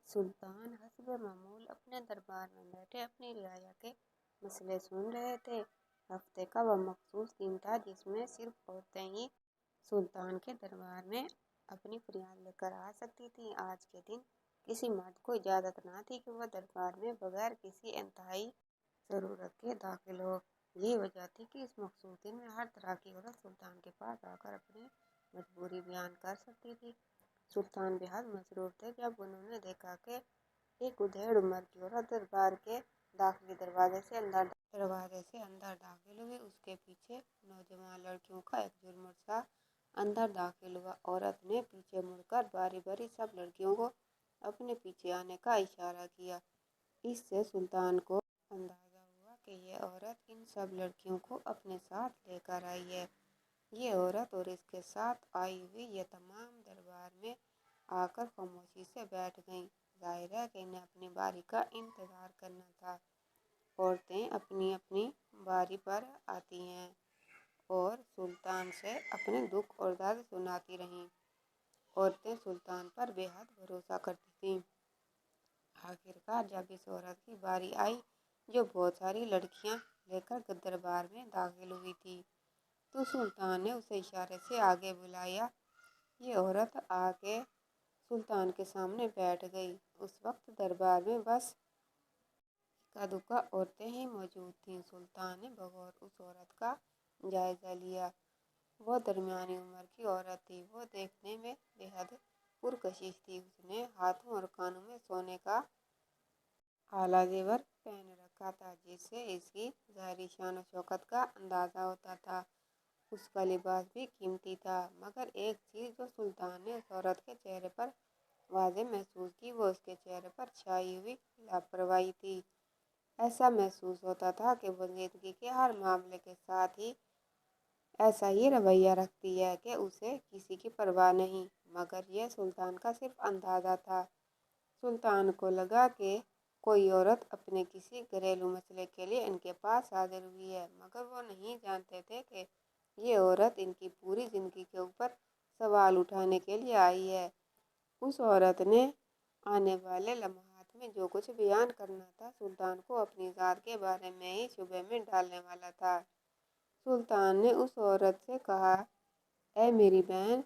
سلطان حسب معمول اپنے دربار میں بیٹھے اپنی رعایا کے مسئلے سن رہے تھے۔ ہفتے کا وہ مخصوص دن تھا جس میں صرف عورتیں ہی سلطان کے دربار میں اپنی فریاد لے کر آ سکتی تھیں۔ آج کے دن کسی مرد کو اجازت نہ تھی کہ وہ دربار میں بغیر کسی انتہائی ضرورت کے داخل ہو۔ یہ وجہ تھی کہ اس مخصوص دن میں ہر طرح کی عورت سلطان کے پاس آ کر اپنی مجبوری بیان کر سکتی تھی۔ سلطان بے حد مسرور تھے جب انہوں نے دیکھا کہ ایک ادھیڑ عمر کی عورت دربار کے داخلی دروازے سے اندر داخل ہوئی۔ اس کے پیچھے نوجوان لڑکیوں کا ایک جھرمٹ سا اندر داخل ہوا۔ عورت نے پیچھے مڑ کر باری باری سب لڑکیوں کو اپنے پیچھے آنے کا اشارہ کیا۔ اس سے سلطان کو اندازہ ہوا کہ یہ عورت ان سب لڑکیوں کو اپنے ساتھ لے کر آئی ہے۔ یہ عورت اور اس کے ساتھ آئی ہوئی یہ تمام دربار میں آ کر خاموشی سے بیٹھ گئیں۔ ظاہر ہے کہ انہیں اپنی باری کا انتظار کرنا تھا۔ عورتیں اپنی اپنی باری پر آتی ہیں اور سلطان سے اپنے دکھ اور درد سناتی رہیں۔ عورتیں سلطان پر بے حد بھروسہ کرتی تھیں۔ آخرکار جب اس عورت کی باری آئی جو بہت ساری لڑکیاں لے کر دربار میں داخل ہوئی تھی تو سلطان نے اسے اشارے سے آگے بلایا۔ یہ عورت آ کے سلطان کے سامنے بیٹھ گئی۔ اس وقت دربار میں بس اکا دکا عورتیں ہی موجود تھیں۔ سلطان نے بغور اس عورت کا جائزہ لیا۔ وہ درمیانی عمر کی عورت تھی۔ وہ دیکھنے میں بے حد پرکشش تھی۔ اس نے ہاتھوں اور کانوں میں سونے کا اعلیٰ زیور پہن رکھا تھا جس سے اس کی ظاہری شان و شوکت کا اندازہ ہوتا تھا۔ اس کا لباس بھی قیمتی تھا، مگر ایک چیز جو سلطان نے اس عورت کے چہرے پر واضح محسوس کی وہ اس کے چہرے پر چھائی ہوئی لاپرواہی تھی۔ ایسا محسوس ہوتا تھا کہ وہ زندگی کے ہر معاملے کے ساتھ ایسا ہی رویہ رکھتی ہے کہ اسے کسی کی پرواہ نہیں، مگر یہ سلطان کا صرف اندازہ تھا۔ سلطان کو لگا کہ کوئی عورت اپنے کسی گھریلو مسئلے کے لیے ان کے پاس حاضر ہوئی ہے، مگر وہ نہیں جانتے تھے کہ یہ عورت ان کی پوری زندگی کے اوپر سوال اٹھانے کے لیے آئی ہے۔ اس عورت نے آنے والے لمحات میں جو کچھ بیان کرنا تھا سلطان کو اپنی ذات کے بارے میں ہی شبہے میں ڈالنے والا تھا۔ سلطان نے اس عورت سے کہا، اے میری بہن،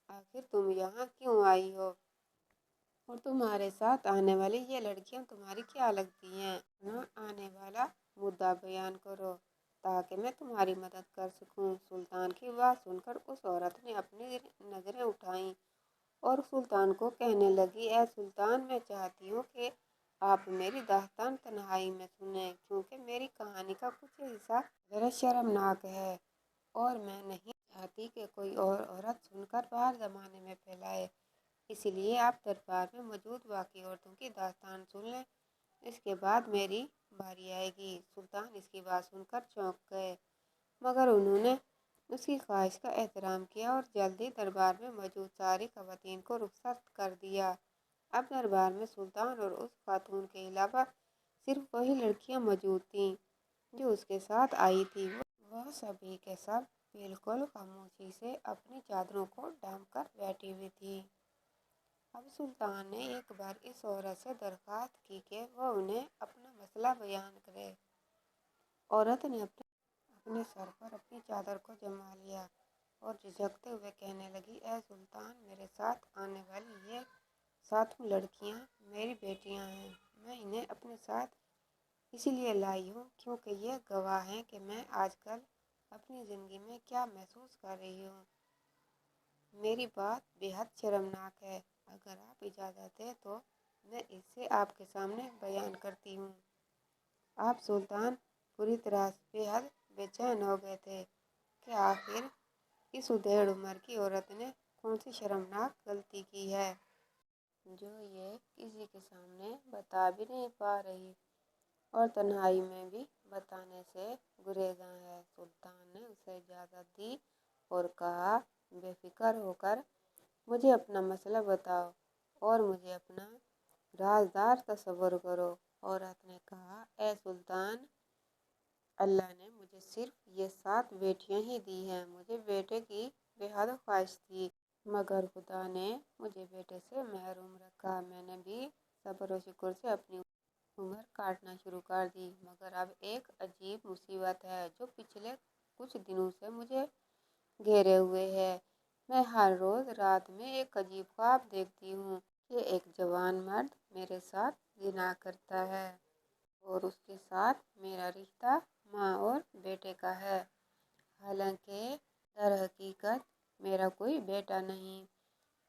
آخر تم یہاں کیوں آئی ہو اور تمہارے ساتھ آنے والی یہ لڑکیاں تمہاری کیا لگتی ہیں؟ اپنا آنے والا مدعا بیان کرو تاکہ میں تمہاری مدد کر سکوں۔ سلطان کی بات سن کر اس عورت نے اپنی نظریں اٹھائیں اور سلطان کو کہنے لگی، اے سلطان، میں چاہتی ہوں کہ آپ میری داستان تنہائی میں سنیں، کیونکہ میری کہانی کا کچھ حصہ ذرا شرمناک ہے اور میں نہیں چاہتی کہ کوئی اور عورت سن کر باہر زمانے میں پھیلائے۔ اس لیے آپ دربار میں موجود باقی عورتوں کی داستان سن لیں، اس کے بعد میری باری آئے گی۔ سلطان اس کی بات سن کر چونک گئے، مگر انہوں نے اس کی خواہش کا احترام کیا اور جلد ہی دربار میں موجود ساری خواتین کو رخصت کر دیا۔ اب دربار میں سلطان اور اس خاتون کے علاوہ صرف وہی لڑکیاں موجود تھیں جو اس کے ساتھ آئی تھیں۔ وہ سبھی کے سب بالکل خاموشی سے اپنی چادروں کو ڈھانپ کر بیٹھی ہوئی تھیں۔ اب سلطان نے ایک بار اس عورت سے درخواست کی کہ وہ انہیں اپنا مسئلہ بیان کرے۔ عورت نے اپنے سر پر اپنی چادر کو جما لیا اور جھجکتے ہوئے کہنے لگی، اے سلطان، میرے ساتھ آنے والی یہ ساتوں لڑکیاں میری بیٹیاں ہیں۔ میں انہیں اپنے ساتھ اس لیے لائی ہوں کیونکہ یہ گواہ ہیں کہ میں آج کل اپنی زندگی میں کیا محسوس کر رہی ہوں۔ میری بات بے حد شرمناک ہے، اگر آپ اجازت دیں تو میں اسے آپ کے سامنے بیان کرتی ہوں۔ آپ سلطان پوری طرح بے حد بے چین ہو گئے تھے کہ آخر اس ادھیڑ عمر کی عورت نے کون سی شرمناک غلطی کی ہے جو یہ کسی کے سامنے بتا بھی نہیں پا رہی اور تنہائی میں بھی بتانے سے گریزاں ہے۔ سلطان نے اسے اجازت دی اور کہا، بے فکر ہو کر مجھے اپنا مسئلہ بتاؤ اور مجھے اپنا رازدار تصور کرو۔ عورت نے کہا، اے سلطان، اللہ نے مجھے صرف یہ 7 بیٹیاں ہی دی ہیں۔ مجھے بیٹے کی بے حد خواہش تھی، मगर खुदा ने मुझे बेटे से महरूम रखा। मैंने भी सब्र और शुक्र से अपनी उम्र काटना शुरू कर दी। मगर अब एक अजीब मुसीबत है जो पिछले कुछ दिनों से मुझे घेरे हुए है। मैं हर रोज रात में एक अजीब ख्वाब देखती हूँ कि एक जवान मर्द मेरे साथ जिना करता है और उसके साथ मेरा रिश्ता माँ और बेटे का है। हालांकि दर हकीकत मेरा कोई बेटा नहीं।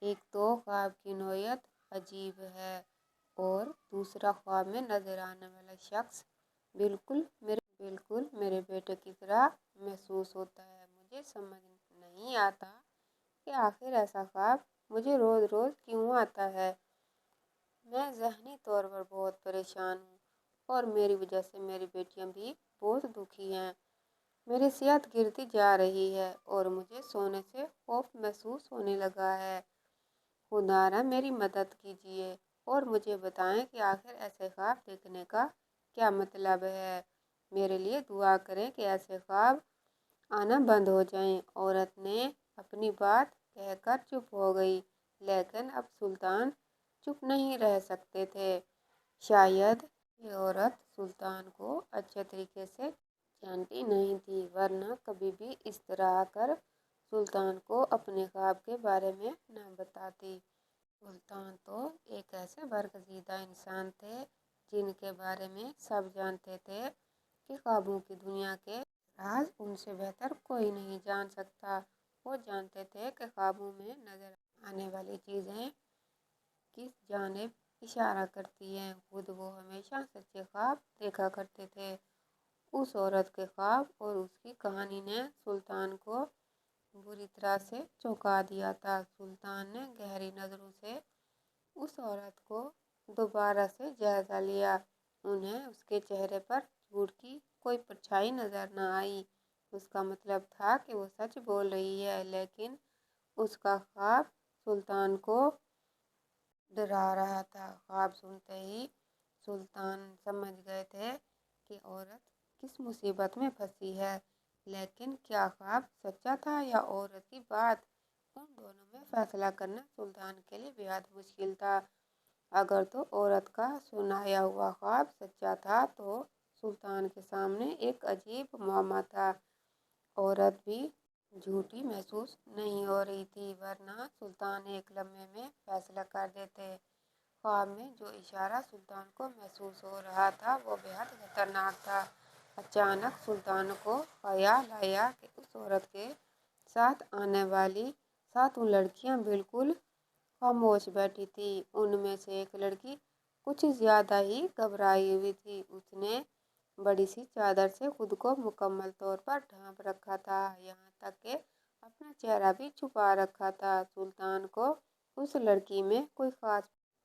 एक तो ख्वाब की नौयत अजीब है और दूसरा ख्वाब में नजर आने वाला शख्स बिल्कुल मेरे बेटे की तरह महसूस होता है। मुझे समझ नहीं आता कि आखिर ऐसा ख्वाब मुझे रोज रोज क्यों आता है। मैं ज़हनी तौर पर बहुत परेशान हूँ और मेरी वजह से मेरी बेटियाँ भी बहुत दुखी हैं। मेरी सेहत गिरती जा रही है और मुझे सोने से खौफ महसूस होने लगा है। खुदा मेरी मदद कीजिए और मुझे बताएं कि आखिर ऐसे ख्वाब देखने का क्या मतलब है। मेरे लिए दुआ करें कि ऐसे ख्वाब आना बंद हो जाएं। औरत ने अपनी बात कहकर चुप हो गई, लेकिन अब सुल्तान चुप नहीं रह सकते थे। शायद ये औरत सुल्तान को अच्छे तरीके से जानती नहीं थी, वरना कभी भी इस तरह आकर सुल्तान को अपने ख्वाब के बारे में न बताती। सुल्तान तो एक ऐसे बरगजीदा इंसान थे जिनके बारे में सब जानते थे कि ख्वाबों की दुनिया के राज उनसे बेहतर कोई नहीं जान सकता। वो जानते थे कि ख्वाबों में नजर आने वाली चीज़ें किस जानिब इशारा करती हैं। खुद वो हमेशा सच्चे ख्वाब देखा करते थे। उस औरत के ख्वाब और उसकी कहानी ने सुल्तान को बुरी तरह से चौंका दिया था। सुल्तान ने गहरी नज़रों से उस औरत को दोबारा से जायजा लिया। उन्हें उसके चेहरे पर झूठ की कोई परछाई नजर न आई। उसका मतलब था कि वो सच बोल रही है, लेकिन उसका ख्वाब सुल्तान को डरा रहा था। ख्वाब सुनते ही सुल्तान समझ गए थे कि औरत किस मुसीबत में फंसी है, लेकिन क्या ख्वाब सच्चा था या औरत की बात? उन दोनों में फैसला करना सुल्तान के लिए बेहद मुश्किल था। अगर तो औरत का सुनाया हुआ ख्वाब सच्चा था तो सुल्तान के सामने एक अजीब मुअम्मा था। औरत भी झूठी महसूस नहीं हो रही थी, वरना सुल्तान एक लम्हे में फैसला कर देते। ख्वाब में जो इशारा सुल्तान को महसूस हो रहा था वो बेहद खतरनाक था। अचानक सुल्तान को ख्याल आया कि उस औरत के साथ आने वाली 7 लड़कियां बिल्कुल खामोश बैठी थी। उनमें से एक लड़की कुछ ज्यादा ही घबराई हुई थी। उसने बड़ी सी चादर से खुद को मुकम्मल तौर पर ढांप रखा था, यहाँ तक कि अपना चेहरा भी छुपा रखा था। सुल्तान को उस लड़की में कोई खास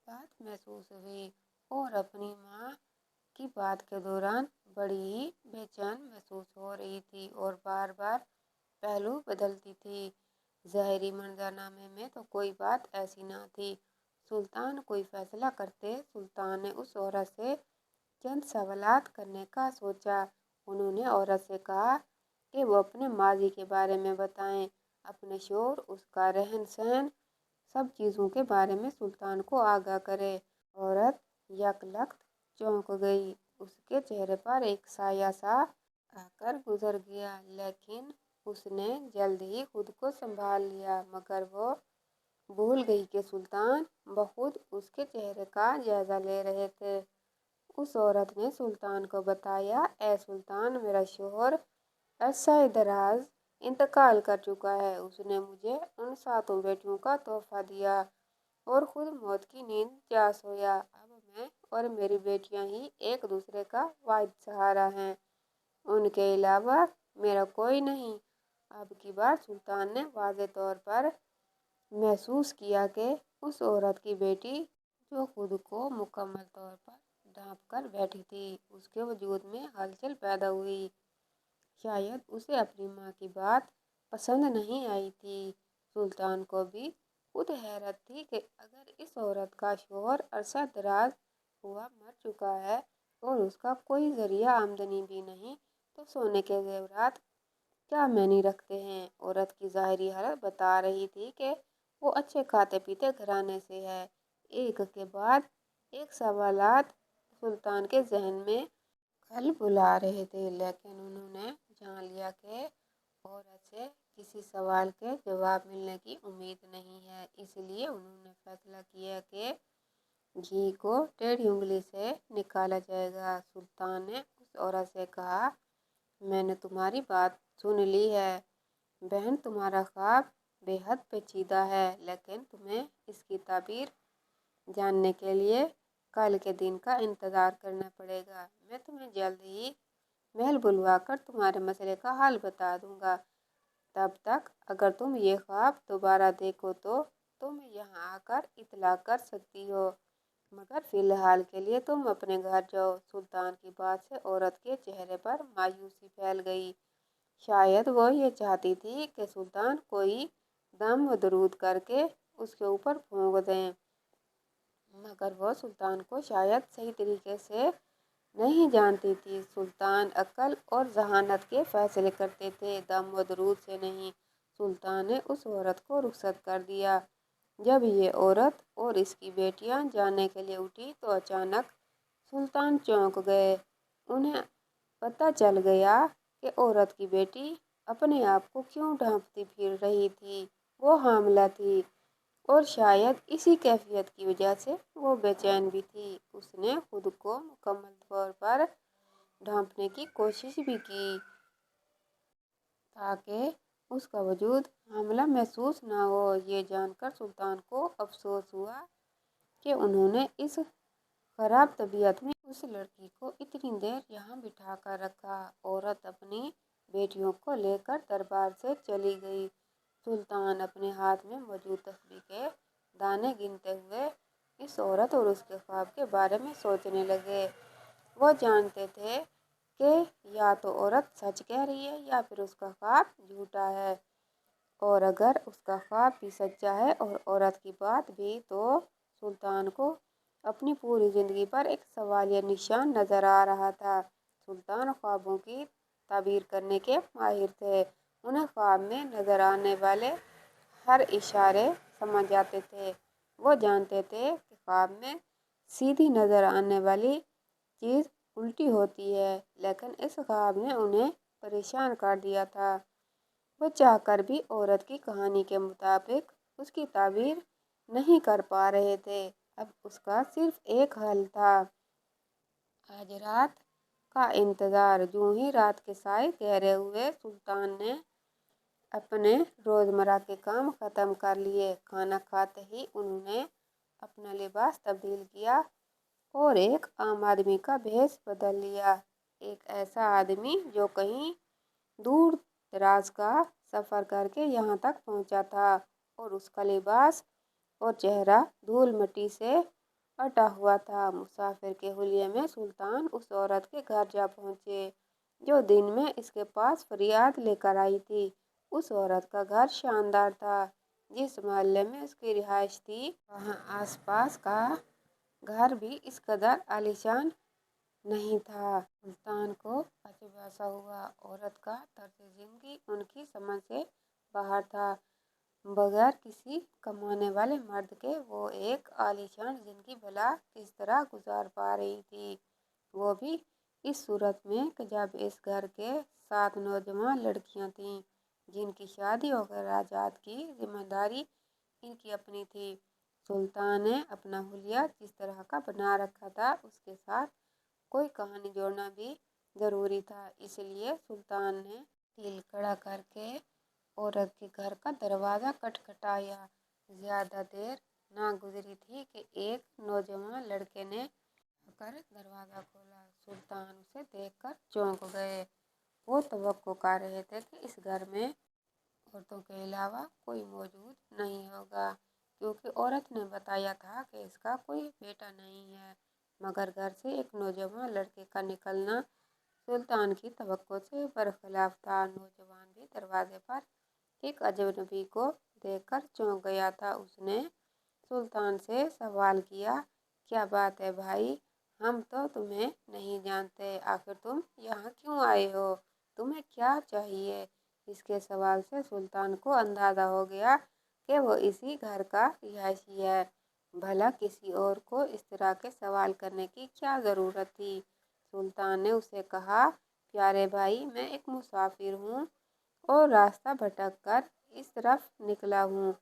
बात महसूस हुई और अपनी माँ की बात के दौरान बड़ी ही बेचैन महसूस हो रही थी और बार बार पहलू बदलती थी। ज़ाहिरी मंजरनामे में तो कोई बात ऐसी ना थी। सुल्तान कोई फैसला करते। सुल्तान ने उस औरत से चंद सवालात करने का सोचा। उन्होंने औरत से कहा कि वो अपने माजी के बारे में बताएं, अपने शोर, उसका रहन सहन, सब चीज़ों के बारे में सुल्तान को आगाह करे। औरत यकलख्त चौंक गई। उसके चेहरे पर एक साया सा आकर गुजर गया, लेकिन उसने जल्द ही खुद को संभाल लिया। मगर वो भूल गई कि सुल्तान बखुद उसके चेहरे का जायजा ले रहे थे। उस औरत ने सुल्तान को बताया, ए सुल्तान, मेरा शौहर अरसा दराज इंतकाल कर चुका है। उसने मुझे उन 7 बेटियों का तोहफा दिया और खुद मौत की नींद जा सोया। अब मैं और मेरी बेटियां ही एक दूसरे का वाहिद सहारा हैं। उनके अलावा मेरा कोई नहीं। अब की बार सुल्तान ने वाज़े तौर पर महसूस किया कि उस औरत की बेटी जो खुद को मुकम्मल तौर पर ढांप कर बैठी थी, उसके वजूद में हलचल पैदा हुई। शायद उसे अपनी माँ की बात पसंद नहीं आई थी। सुल्तान को भी खुद हैरत थी कि अगर इस औरत का शौहर अरसा दराज हुआ मर चुका है और उसका कोई जरिया आमदनी भी नहीं, तो सोने के जेवरात क्या मायने रखते हैं। औरत की ज़ाहिरी हालत बता रही थी कि वो अच्छे खाते पीते घराने से है। एक के बाद एक सवालात सुल्तान के जहन में खल बुला रहे थे, लेकिन उन्होंने जान लिया कि औरत से किसी सवाल के जवाब मिलने की उम्मीद नहीं है। इसलिए उन्होंने फैसला किया कि घी को टेढ़ी उंगली से निकाला जाएगा। सुल्तान ने उस औरत से कहा, मैंने तुम्हारी बात सुन ली है बहन, तुम्हारा ख्वाब बेहद पेचीदा है, लेकिन तुम्हें इसकी ताबीर जानने के लिए कल के दिन का इंतज़ार करना पड़ेगा। मैं तुम्हें जल्द ही महल बुलवाकर तुम्हारे मसले का हल बता दूंगा। तब तक अगर तुम ये ख्वाब दोबारा देखो तो तुम यहाँ आकर इतला कर सकती हो, मगर फिलहाल के लिए तुम अपने घर जाओ। सुल्तान की बात से औरत के चेहरे पर मायूसी फैल गई। शायद वो ये चाहती थी कि सुल्तान कोई दम व दरूद करके उसके ऊपर फूंक दें, मगर वो सुल्तान को शायद सही तरीके से नहीं जानती थी। सुल्तान अक्ल और जहानत के फैसले करते थे, दम व दरूद से नहीं। सुल्तान ने उस औरत को रुखसत कर दिया। जब ये औरत और इसकी बेटियां जाने के लिए उठी तो अचानक सुल्तान चौंक गए। उन्हें पता चल गया कि औरत की बेटी अपने आप को क्यों ढांपती फिर रही थी। वो हामला थी और शायद इसी कैफियत की वजह से वो बेचैन भी थी। उसने खुद को मुकम्मल तौर पर ढांपने की कोशिश भी की ताकि उसका वजूद हामला महसूस ना हो। ये जानकर सुल्तान को अफसोस हुआ कि उन्होंने इस खराब तबीयत में उस लड़की को इतनी देर यहाँ बिठा कर रखा। औरत अपनी बेटियों को लेकर दरबार से चली गई। सुल्तान अपने हाथ में मौजूद तस्बीह के दाने गिनते हुए इस औरत और उसके ख्वाब के बारे में सोचने लगे। वो जानते थे कि या तो औरत सच कह रही है या फिर उसका ख्वाब झूठा है, और अगर उसका ख्वाब भी सच्चा है और औरत की बात भी, तो सुल्तान को अपनी पूरी ज़िंदगी पर एक सवालिया निशान नज़र आ रहा था। सुल्तान ख्वाबों की ताबीर करने के माहिर थे। उन्हें ख्वाब में नज़र आने वाले हर इशारे समझ जाते थे। वो जानते थे कि ख्वाब में सीधी नज़र आने वाली चीज़ उल्टी होती है, लेकिन इस ख्वाब ने उन्हें परेशान कर दिया था। वो चाहकर भी औरत की कहानी के मुताबिक उसकी ताबीर नहीं कर पा रहे थे। अब उसका सिर्फ एक हल था, आज रात का इंतज़ार। यूं ही रात के साए गहरे हुए, सुल्तान ने अपने रोज़मर्रा के काम ख़त्म कर लिए। खाना खाते ही उन्होंने अपना लिबास तब्दील किया और एक आम आदमी का भेष बदल लिया। एक ऐसा आदमी जो कहीं दूर दराज का सफ़र करके यहाँ तक पहुँचा था, और उसका लिबास और चेहरा धूल मिट्टी से अटा हुआ था। मुसाफिर के हुलिये में सुल्तान उस औरत के घर जा पहुँचे जो दिन में इसके पास फरियाद लेकर आई थी। उस औरत का घर शानदार था। जिस मोहल्ले में उसकी रिहाइश थी, वहाँ आसपास का घर भी इस कदर आलीशान नहीं था। सुल्तान को अजब सा हुआ। औरत का तर्ज जिंदगी उनकी समझ से बाहर था। बगैर किसी कमाने वाले मर्द के वो एक आलीशान जिंदगी भला किस तरह गुजार पा रही थी, वो भी इस सूरत में कि जब इस घर के 7 नौजवान लड़कियां थीं जिनकी शादी और खर्चात की जिम्मेदारी इनकी अपनी थी। सुल्तान ने अपना हुलिया जिस तरह का बना रखा था, उसके साथ कोई कहानी जोड़ना भी ज़रूरी था। इसलिए सुल्तान ने दिल खड़ा करके औरत के घर का दरवाज़ा खटखटाया। ज़्यादा देर ना गुजरी थी कि एक नौजवान लड़के ने आकर दरवाज़ा खोला। सुल्तान उसे देखकर चौंक गए। वो तवक्को कर रहे थे कि इस घर में औरतों के अलावा कोई मौजूद नहीं होगा, क्योंकि औरत ने बताया था कि इसका कोई बेटा नहीं है। मगर घर से एक नौजवान लड़के का निकलना सुल्तान की तवक्को से बरखिलाफ था। नौजवान भी दरवाजे पर एक अजनबी को देखकर चौंक गया था। उसने सुल्तान से सवाल किया, क्या बात है भाई, हम तो तुम्हें नहीं जानते, आखिर तुम यहाँ क्यों आए हो, तुम्हें क्या चाहिए? इसके सवाल से सुल्तान को अंदाज़ा हो गया کہ وہ اسی گھر کا رہائشی ہے۔ بھلا کسی اور کو اس طرح کے سوال کرنے کی کیا ضرورت تھی؟ سلطان نے اسے کہا، پیارے بھائی، میں ایک مسافر ہوں اور راستہ بھٹک کر اس طرف نکلا ہوں۔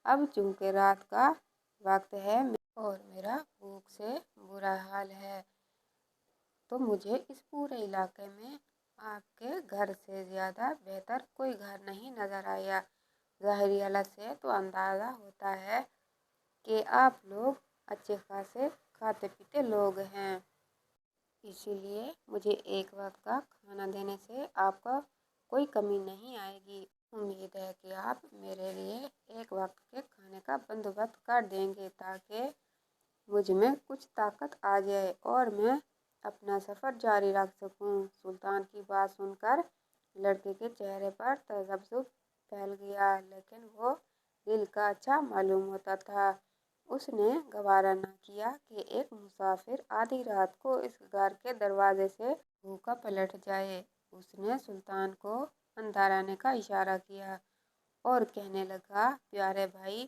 اب چونکہ رات کا وقت ہے اور میرا بھوک سے برا حال ہے، تو مجھے اس پورے علاقے میں آپ کے گھر سے زیادہ بہتر کوئی گھر نہیں نظر آیا۔ ظاہری حالت سے تو اندازہ ہوتا ہے کہ آپ لوگ اچھے خاصے کھاتے پیتے لوگ ہیں۔ اسی لیے مجھے ایک وقت کا کھانا دینے سے آپ کو کوئی کمی نہیں آئے گی۔ امید ہے کہ آپ میرے لیے ایک وقت کے کھانے کا بندوبست کر دیں گے تاکہ مجھ میں کچھ طاقت آ جائے اور میں اپنا سفر جاری رکھ سکوں۔ سلطان کی بات سن کر لڑکے کے چہرے پر تذبذب پھیل گیا، لیکن وہ دل کا اچھا معلوم ہوتا تھا۔ اس نے گوارا نہ کیا کہ ایک مسافر آدھی رات کو اس گھر کے دروازے سے بھوکا پلٹ جائے۔ اس نے سلطان کو اندر آنے کا اشارہ کیا اور کہنے لگا، پیارے بھائی،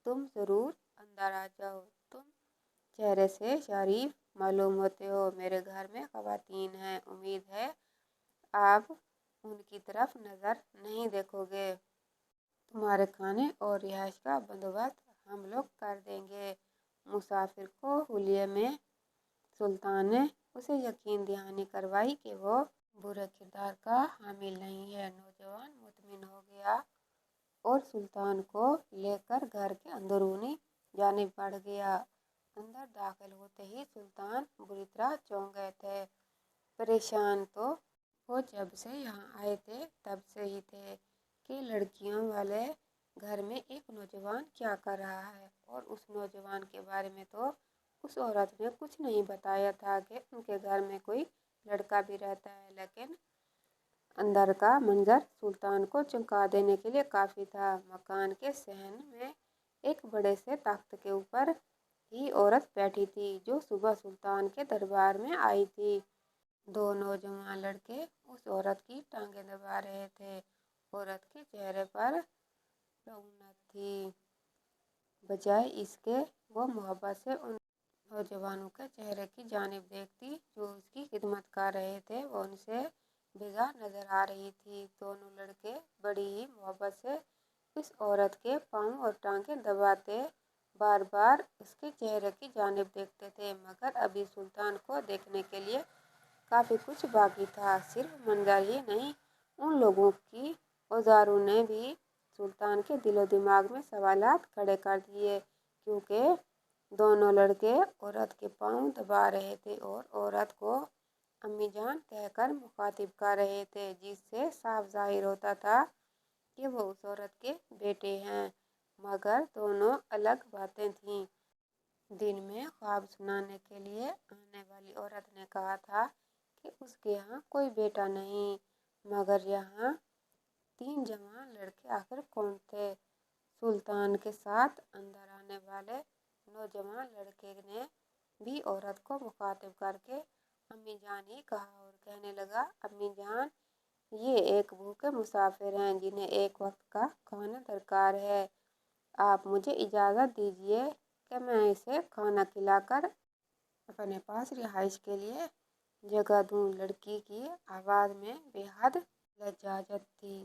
تم ضرور اندر آ جاؤ۔ تم چہرے سے شریف معلوم ہوتے ہو۔ میرے گھر میں خواتین ہیں، امید ہے آپ ان کی طرف نظر نہیں دیکھو گے۔ تمہارے کھانے اور رہائش کا بندوبست ہم لوگ کر دیں گے۔ مسافر کو حلیے میں سلطان نے اسے یقین دہانی کروائی کہ وہ برے کردار کا حامل نہیں ہے۔ نوجوان مطمئن ہو گیا اور سلطان کو لے کر گھر کے اندرونی جانب بڑھ گیا۔ اندر داخل ہوتے ہی سلطان بری طرح چونک گئے تھے۔ پریشان تو وہ جب سے یہاں آئے تھے تب سے ہی تھے کہ لڑکیوں والے گھر میں ایک نوجوان کیا کر رہا ہے، اور اس نوجوان کے بارے میں تو اس عورت نے کچھ نہیں بتایا تھا کہ ان کے گھر میں کوئی لڑکا بھی رہتا ہے۔ لیکن اندر کا منظر سلطان کو چونکا دینے کے لیے کافی تھا۔ مکان کے صحن میں ایک بڑے سے تخت کے اوپر ہی عورت بیٹھی تھی جو صبح سلطان کے دربار میں آئی تھی۔ دو نوجوان لڑکے اس عورت کی ٹانگیں دبا رہے تھے۔ عورت کے چہرے پر رعونت تھی، بجائے اس کے وہ محبت سے ان نوجوانوں کے چہرے کی جانب دیکھتی جو اس کی خدمت کر رہے تھے۔ وہ ان سے بیزار نظر آ رہی تھی۔ دونوں لڑکے بڑی ہی محبت سے اس عورت کے پاؤں اور ٹانگیں دباتے بار بار اس کے چہرے کی جانب دیکھتے تھے، مگر ابھی سلطان کو دیکھنے کے لیے کافی کچھ باقی تھا۔ صرف منظر ہی نہیں، ان لوگوں کی اوزاروں نے بھی سلطان کے دل و دماغ میں سوالات کھڑے کر دیے، کیونکہ دونوں لڑکے عورت کے پاؤں دبا رہے تھے اور عورت کو امی جان کہہ کر مخاطب کر رہے تھے، جس سے صاف ظاہر ہوتا تھا کہ وہ اس عورت کے بیٹے ہیں۔ مگر دونوں الگ باتیں تھیں۔ دن میں خواب سنانے کے لیے آنے والی عورت نے کہا تھا کہ اس کے یہاں کوئی بیٹا نہیں، مگر یہاں تین جوان لڑکے آخر کون تھے؟ سلطان کے ساتھ اندر آنے والے نوجوان لڑکے نے بھی عورت کو مخاطب کر کے امی جان ہی کہا اور کہنے لگا، امی جان، یہ ایک بھوکے مسافر ہیں جنہیں ایک وقت کا کھانا درکار ہے۔ آپ مجھے اجازت دیجیے کہ میں اسے کھانا کھلا کر اپنے پاس رہائش کے لیے جگہ دوں۔ لڑکی کی آواز میں بے حد لجاجت تھی۔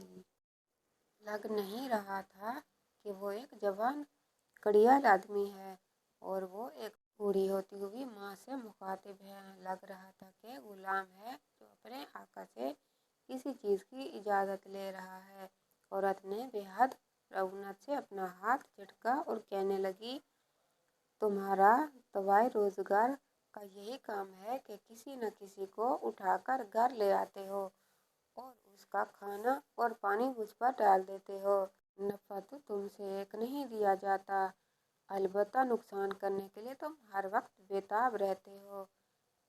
لگ نہیں رہا تھا کہ وہ ایک جوان گھڑیال آدمی ہے اور وہ ایک بوڑھی ہوتی ہوئی ماں سے مخاطب ہے۔ لگ رہا تھا کہ غلام ہے جو اپنے آقا سے کسی چیز کی اجازت لے رہا ہے۔ عورت نے بے حد رعونت سے اپنا ہاتھ جھٹکا اور کہنے لگی، تمہارا طوائع روزگار کا یہی کام ہے کہ کسی نہ کسی کو اٹھا کر گھر لے آتے ہو اور اس کا کھانا اور پانی مجھ پر ڈال دیتے ہو۔ نفع تو تم سے ایک نہیں دیا جاتا، البتہ نقصان کرنے کے لیے تم ہر وقت بے تاب رہتے ہو۔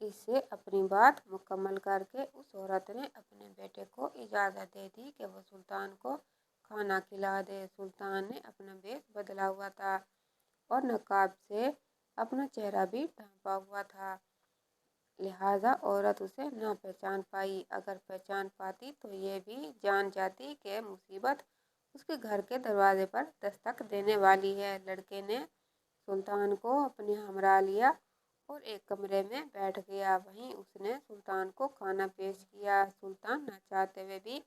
اس سے اپنی بات مکمل کر کے اس عورت نے اپنے بیٹے کو اجازت دے دی کہ وہ سلطان کو کھانا کھلا دے۔ سلطان نے اپنا بھیس بدلا ہوا تھا اور نقاب سے اپنا چہرہ بھی ڈھانپا ہوا تھا، لہٰذا عورت اسے نہ پہچان پائی۔ اگر پہچان پاتی تو یہ بھی جان جاتی کہ مصیبت اس کے گھر کے دروازے پر دستک دینے والی ہے۔ لڑکے نے سلطان کو اپنے ہمراہ لیا اور ایک کمرے میں بیٹھ گیا۔ وہیں اس نے سلطان کو کھانا پیش کیا۔ سلطان نہ چاہتے ہوئے بھی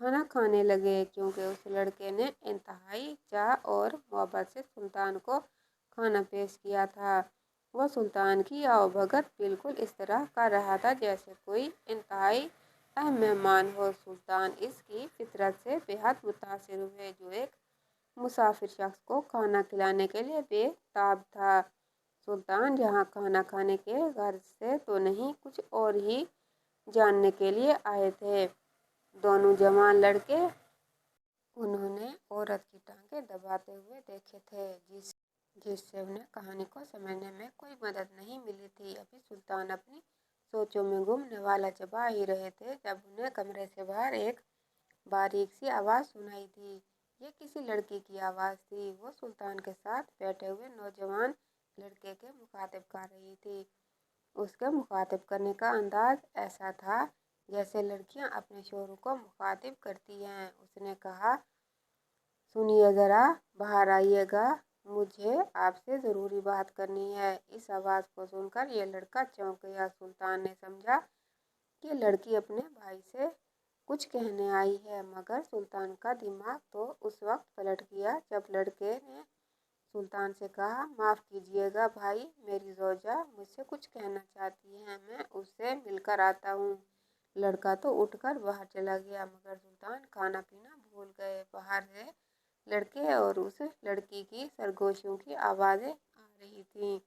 کھانا کھانے لگے، کیونکہ اس لڑکے نے انتہائی چاہ اور محبت سے سلطان کو کھانا پیش کیا تھا۔ وہ سلطان کی آؤ بھگت بالکل اس طرح کر رہا تھا جیسے کوئی انتہائی اہم مہمان ہو۔ سلطان اس کی فطرت سے بے حد متاثر ہوئے، جو ایک مسافر شخص کو کھانا کھلانے کے لیے بے تاب تھا۔ سلطان یہاں کھانا کھانے کے غرض سے تو نہیں، کچھ اور ہی جاننے کے لیے آئے تھے۔ دونوں جوان لڑکے انہوں نے عورت کی ٹانگیں دباتے ہوئے دیکھے تھے، جس سے انہیں کہانی کو سمجھنے میں کوئی مدد نہیں ملی تھی۔ ابھی سلطان اپنی سوچوں میں گم نوالہ چبا ہی رہے تھے، جب انہیں کمرے سے باہر ایک باریک سی آواز سنائی دی۔ یہ کسی لڑکی کی آواز تھی۔ وہ سلطان کے ساتھ بیٹھے ہوئے نوجوان لڑکے کے مخاطب کر رہی تھی۔ اس کے مخاطب کرنے کا انداز ایسا تھا جیسے لڑکیاں اپنے شوہروں کو مخاطب کرتی ہیں۔ اس نے کہا، سنیے ذرا، باہر آئیے گا، مجھے آپ سے ضروری بات کرنی ہے۔ اس آواز کو سن کر یہ لڑکا چونک گیا۔ سلطان نے سمجھا کہ لڑکی اپنے بھائی سے کچھ کہنے آئی ہے، مگر سلطان کا دماغ تو اس وقت پلٹ گیا جب لڑکے نے سلطان سے کہا، معاف کیجیے گا بھائی، میری زوجہ مجھ سے کچھ کہنا چاہتی ہیں، میں اس سے مل کر آتا ہوں۔ لڑکا تو اٹھ کر باہر چلا گیا، مگر سلطان کھانا پینا بھول گئے۔ باہر سے لڑکے اور اس لڑکی کی سرگوشیوں کی آوازیں آ رہی تھیں۔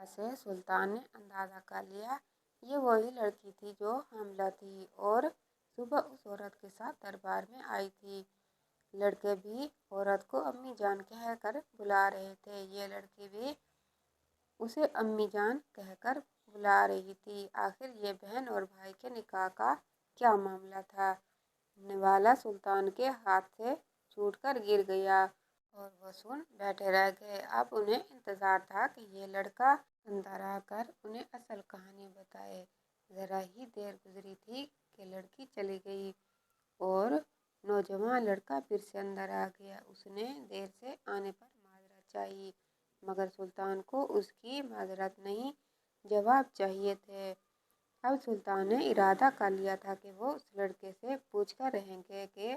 سے سلطان نے اندازہ کر لیا، یہ وہی لڑکی تھی جو حاملہ تھی اور صبح اس عورت کے ساتھ دربار میں آئی تھی۔ لڑکے بھی عورت کو امی جان کہہ کر بلا رہے تھے، یہ لڑکی بھی اسے امی جان کہہ کر بلا رہی تھی۔ آخر یہ بہن اور بھائی کے نکاح کا کیا معاملہ تھا؟ نوالہ سلطان کے ہاتھ سے چھوٹ کر گر گیا اور وہ سن بیٹھے رہ گئے۔ اب انہیں انتظار تھا کہ یہ لڑکا اندر آ کر انہیں اصل کہانی بتائے۔ ذرا ہی دیر گزری تھی کہ لڑکی چلی گئی اور نوجوان لڑکا پھر سے اندر آ گیا۔ اس نے دیر سے آنے پر معذرت چاہی، مگر سلطان کو اس کی معذرت نہیں، جواب چاہیے تھے۔ اب سلطان نے ارادہ کر لیا تھا کہ وہ اس لڑکے سے پوچھ کر رہیں گے کہ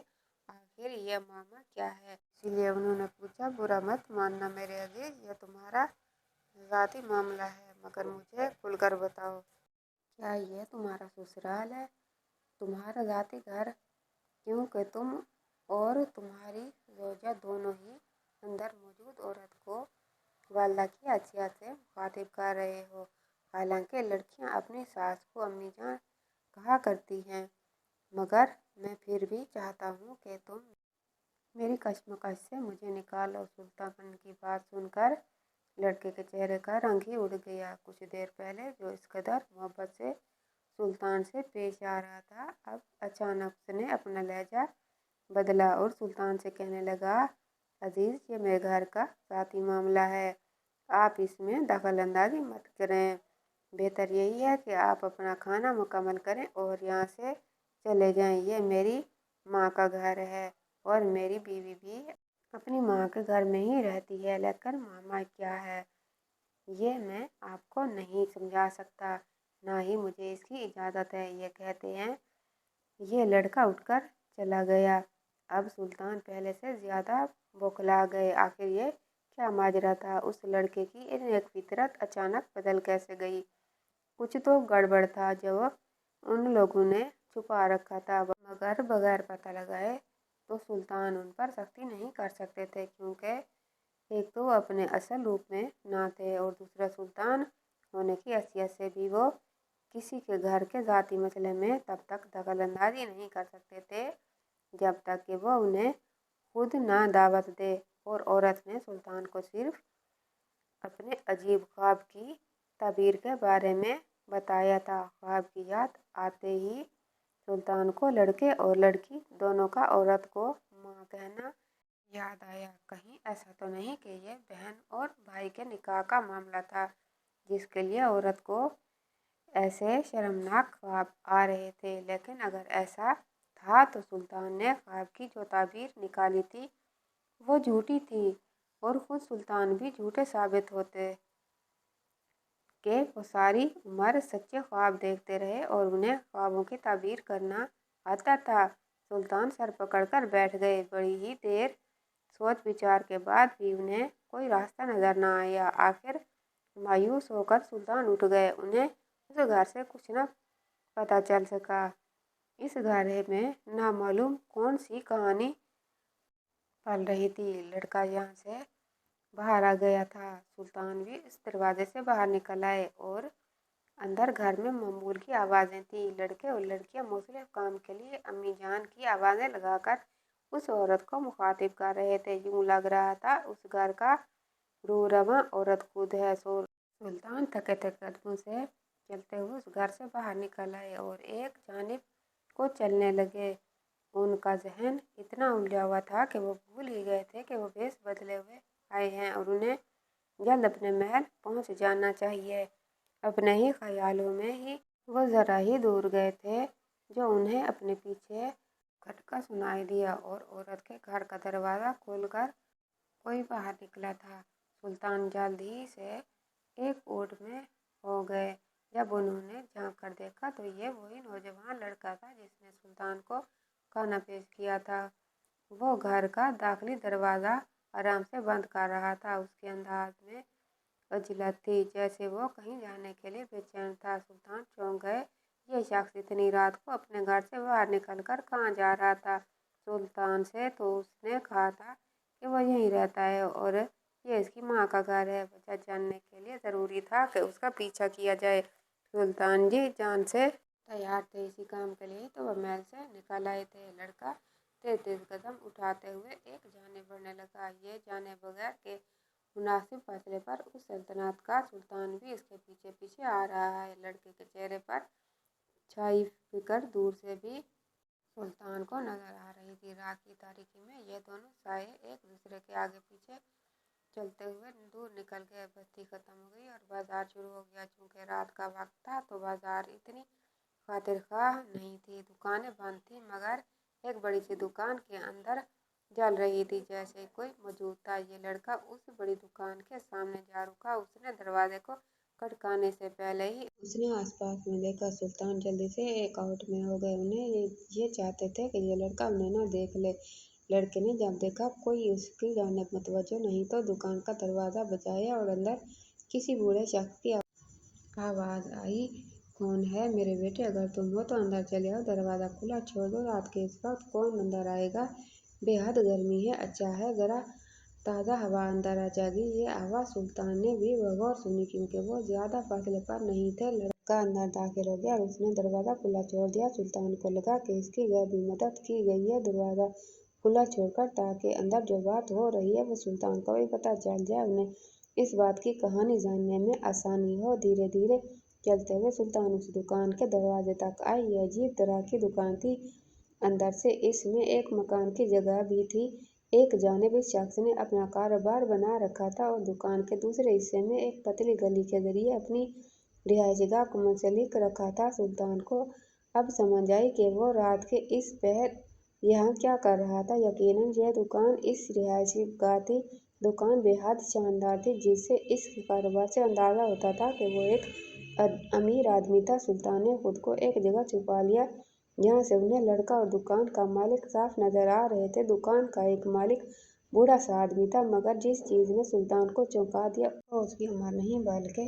آخر یہ معاملہ کیا ہے۔ اسی لیے انہوں نے پوچھا، برا مت ماننا میرے عزیز، یہ تمہارا ذاتی معاملہ ہے، مگر مجھے کھل کر بتاؤ، کیا یہ تمہارا سسرال ہے، تمہارا ذاتی گھر؟ کیونکہ تم اور تمہاری زوجہ دونوں ہی اندر موجود عورت کو والدہ کی حیثیت سے مخاطب کر رہے ہو۔ حالانکہ لڑکیاں اپنی ساس کو امی جان کہا کرتی ہیں، مگر میں پھر بھی چاہتا ہوں کہ تم میری کشمکش سے مجھے نکالو۔ سلطان کی بات سن کر لڑکے کے چہرے کا رنگ ہی اڑ گیا۔ کچھ دیر پہلے جو اس قدر محبت سے سلطان سے پیش آ رہا تھا، اب اچانک اس نے اپنا لہجہ بدلا اور سلطان سے کہنے لگا، عزیز، یہ میرے گھر کا ذاتی معاملہ ہے، آپ اس میں دخل اندازی مت کریں۔ بہتر یہی ہے کہ آپ اپنا کھانا مکمل کریں اور یہاں سے چلے جائیں۔ یہ میری ماں کا گھر ہے اور میری بیوی بھی اپنی ماں کے گھر میں ہی رہتی ہے، لیکن معاملہ کیا ہے یہ میں آپ کو نہیں سمجھا سکتا، نہ ہی مجھے اس کی اجازت ہے، یہ کہتے ہیں یہ لڑکا اٹھ کر چلا گیا۔ اب سلطان پہلے سے زیادہ بوکھلا گئے۔ آخر یہ کیا ماجرا تھا؟ اس لڑکے کی ایک فطرت اچانک بدل کیسے گئی؟ کچھ تو گڑبڑ تھا جو ان لوگوں نے چھپا رکھا تھا، مگر بغیر پتہ لگائے تو سلطان ان پر سختی نہیں کر سکتے تھے، کیونکہ ایک تو وہ اپنے اصل روپ میں نہ تھے اور دوسرا سلطان ہونے کی حیثیت سے بھی وہ کسی کے گھر کے ذاتی مسئلے میں تب تک دخل اندازی نہیں کر سکتے تھے جب تک کہ وہ انہیں خود نہ دعوت دے۔ اور عورت نے سلطان کو صرف اپنے عجیب خواب کی تعبیر کے بارے میں بتایا تھا۔ خواب کی یاد آتے ہی سلطان کو لڑکے اور لڑکی دونوں کا عورت کو ماں کہنا یاد آیا۔ کہیں ایسا تو نہیں کہ یہ بہن اور بھائی کے نکاح کا معاملہ تھا جس کے لیے عورت کو ایسے شرمناک خواب آ رہے تھے؟ لیکن اگر ایسا था तो सुल्तान ने ख्वाब की जो ताबीर निकाली थी वो झूठी थी और खुद सुल्तान भी झूठे साबित होते कि वो सारी उम्र सच्चे ख्वाब देखते रहे और उन्हें ख्वाबों की ताबीर करना आता था। सुल्तान सर पकड़कर बैठ गए। बड़ी ही देर सोच विचार के बाद भी उन्हें कोई रास्ता नजर न आया। आखिर मायूस होकर सुल्तान उठ गए। उन्हें उस घर से कुछ न पता चल सका। इस घर में नामालूम कौन सी कहानी पल रही थी। लड़का यहाँ से बाहर आ गया था। सुल्तान भी इस दरवाजे से बाहर निकल आए और अंदर घर में मामूल की आवाज़ें थी। लड़के और लड़कियां मुख्तलिफ काम के लिए अम्मी जान की आवाज़ें लगाकर उस औरत को मुखातिब कर रहे थे। यूं लग रहा था उस घर का रूह-रवां औरत खुद है। सुल्तान थके थके कदमों से चलते हुए उस घर से बाहर निकल आए और एक जानिब को चलने लगे। उनका जहन इतना उलझा हुआ था कि वो भूल ही गए थे कि वो भेष बदले हुए आए हैं और उन्हें जल्द अपने महल पहुंच जाना चाहिए। अपने ही ख्यालों में ही वो जरा ही दूर गए थे जो उन्हें अपने पीछे खटका सुनाई दिया और औरत के घर का दरवाज़ा खोलकर कोई बाहर निकला था। सुल्तान जल्द ही से एक ओट में हो गए। जब उन्होंने झांक कर देखा तो ये वही नौजवान लड़का था जिसने सुल्तान को खाना पेश किया था। वो घर का दाखिली दरवाज़ा आराम से बंद कर रहा था। उसके अंदाज में अजलत थी, जैसे वो कहीं जाने के लिए बेचैन था। सुल्तान चौंक गए। ये शख्स इतनी रात को अपने घर से बाहर निकलकर कहाँ जा रहा था? सुल्तान से तो उसने कहा था कि वो यहीं रहता है और ये इसकी माँ का घर है। वजह जानने के लिए ज़रूरी था कि उसका पीछा किया जाए। सुल्तान जी जान से तैयार थे इसी काम के लिए तो वह महल से निकल आए थे। लड़का तेज तेज कदम उठाते हुए एक जाने बढ़ने लगा। ये जाने बगैर के मुनासिब फासले पर उस सल्तनत का सुल्तान भी इसके पीछे पीछे आ रहा है। लड़के के चेहरे पर छाई फिक्र दूर से भी सुल्तान को नजर आ रही थी। रात की तारीकी में ये दोनों साए एक दूसरे के आगे पीछे चलते हुए दूर निकल गए। बत्ती खत्म हो गई और बाजार शुरू हो गया। चूंकि रात का वक्त था तो बाजार इतनी खातिर खाह नहीं थी। दुकानें बंद थी मगर एक बड़ी सी दुकान के अंदर जल रही थी जैसे कोई मौजूद था। ये लड़का उस बड़ी दुकान के सामने जा रुका। उसने दरवाजे को खटकाने से पहले ही उसने आसपास में देखा। सुल्तान जल्दी से एक आउट में हो गए। उन्हें ये चाहते थे कि ये लड़का उन्हें न देख ले। लड़के ने जब देखा कोई उसकी जानिब मुतवज्जो नहीं तो दुकान का दरवाज़ा बजाया और अंदर किसी बूढ़े शख्स की आवाज़ आई, कौन है मेरे बेटे? अगर तुम हो तो अंदर चले आओ, दरवाज़ा खुला छोड़ दो। रात के इस वक्त कौन अंदर आएगा? बेहद गर्मी है। अच्छा है ज़रा ताज़ा हवा अंदर आ जाएगी। ये आवाज़ सुल्तान ने भी बगौर सुनी क्योंकि वो ज़्यादा फासले पर नहीं थे। लड़का अंदर दाखिल हो गया और उसने दरवाज़ा खुला छोड़ दिया। सुल्तान को लगा कि इसकी गैबी मदद की गई है दरवाज़ा खुला छोड़कर ताकि अंदर जो बात हो रही है वो सुल्तान को भी पता चल जाए, उन्हें इस बात की कहानी जानने में आसानी हो। धीरे धीरे चलते हुए सुल्तान उस दुकान के दरवाजे तक आए। ये अजीब तरह की दुकान थी। अंदर से इसमें एक मकान की जगह भी थी। एक जानिब इस शख्स ने अपना कारोबार बना रखा था और दुकान के दूसरे हिस्से में एक पतली गली के जरिए अपनी रिहायशगाह को मुंसलिक रखा था। सुल्तान को अब समझ आई कि वो रात के इस पहर यहाँ क्या कर रहा था। यकीनन यह दुकान इस रिहायशगाह थी। दुकान बेहद शानदार थी जिससे इसके कारोबार से अंदाज़ा होता था कि वो एक अमीर आदमी था। सुल्तान ने खुद को एक जगह छुपा लिया जहाँ से उन्हें लड़का और दुकान का मालिक साफ नजर आ रहे थे। दुकान का एक मालिक बूढ़ा सा आदमी था मगर जिस चीज़ ने सुल्तान को चौंका दिया वो उसकी उम्र नहीं बल्कि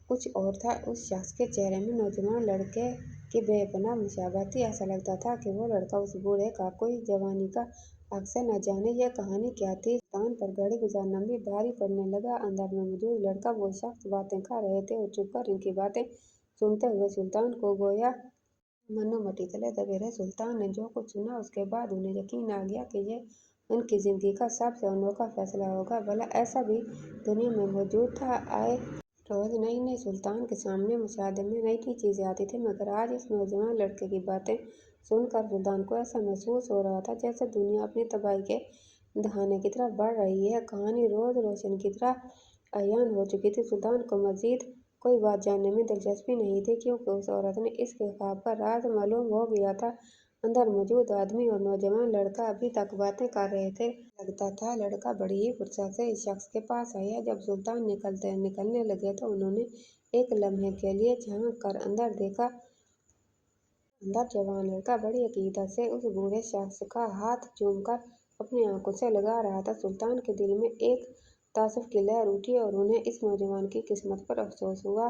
कुछ और था। उस शख्स के चेहरे में नौजवान लड़के की बेपनाह मुशाबहत थी। ऐसा लगता था कि वो लड़का उस बूढ़े का कोई जवानी का अक्स है। न जाने यह कहानी क्या थी। सुल्तान पर घड़ी गुजारना भी भारी पड़ने लगा। अंदर में मौजूद लड़का वो शख्स बातें कर रहे थे और चुपकर इनकी बातें सुनते हुए सुल्तान को गोया मन्नो मट्टी तले दबे रहे। सुल्तान ने जो कुछ सुना उसके बाद उन्हें यकीन आ गया कि यह उनकी जिंदगी का सबसे अनोखा फैसला होगा। भला ऐसा भी दुनिया में मौजूद था। आए रोज नई नई सुल्तान के सामने मुशाहदे में नई नई चीजें आती थी मगर आज इस नौजवान लड़के की बातें सुनकर सुल्तान को ऐसा महसूस हो रहा था जैसे दुनिया अपनी तबाही के दहाने की तरफ बढ़ रही है। कहानी रोज रोशन की तरह अयान हो चुकी थी। सुल्तान को मजीद कोई बात जानने में दिलचस्पी नहीं थी क्योंकि उस औरत ने इसके ख्वाब का राज मालूम हो गया था। अंदर मौजूद आदमी और नौजवान लड़का अभी तक बातें कर रहे थे। लगता था लड़का बड़ी ही फुर्सत से इस शख्स के पास आया। जब सुल्तान निकलने लगे तो उन्होंने एक लम्हे के लिए झांक कर अंदर देखा। अंदर जवान लड़का बड़ी अकीदत से उस बूढ़े शख्स का हाथ चूमकर अपनी आंखों से लगा रहा था। सुल्तान के दिल में एक तासुफ की लहर उठी और उन्हें इस नौजवान की किस्मत पर अफसोस हुआ,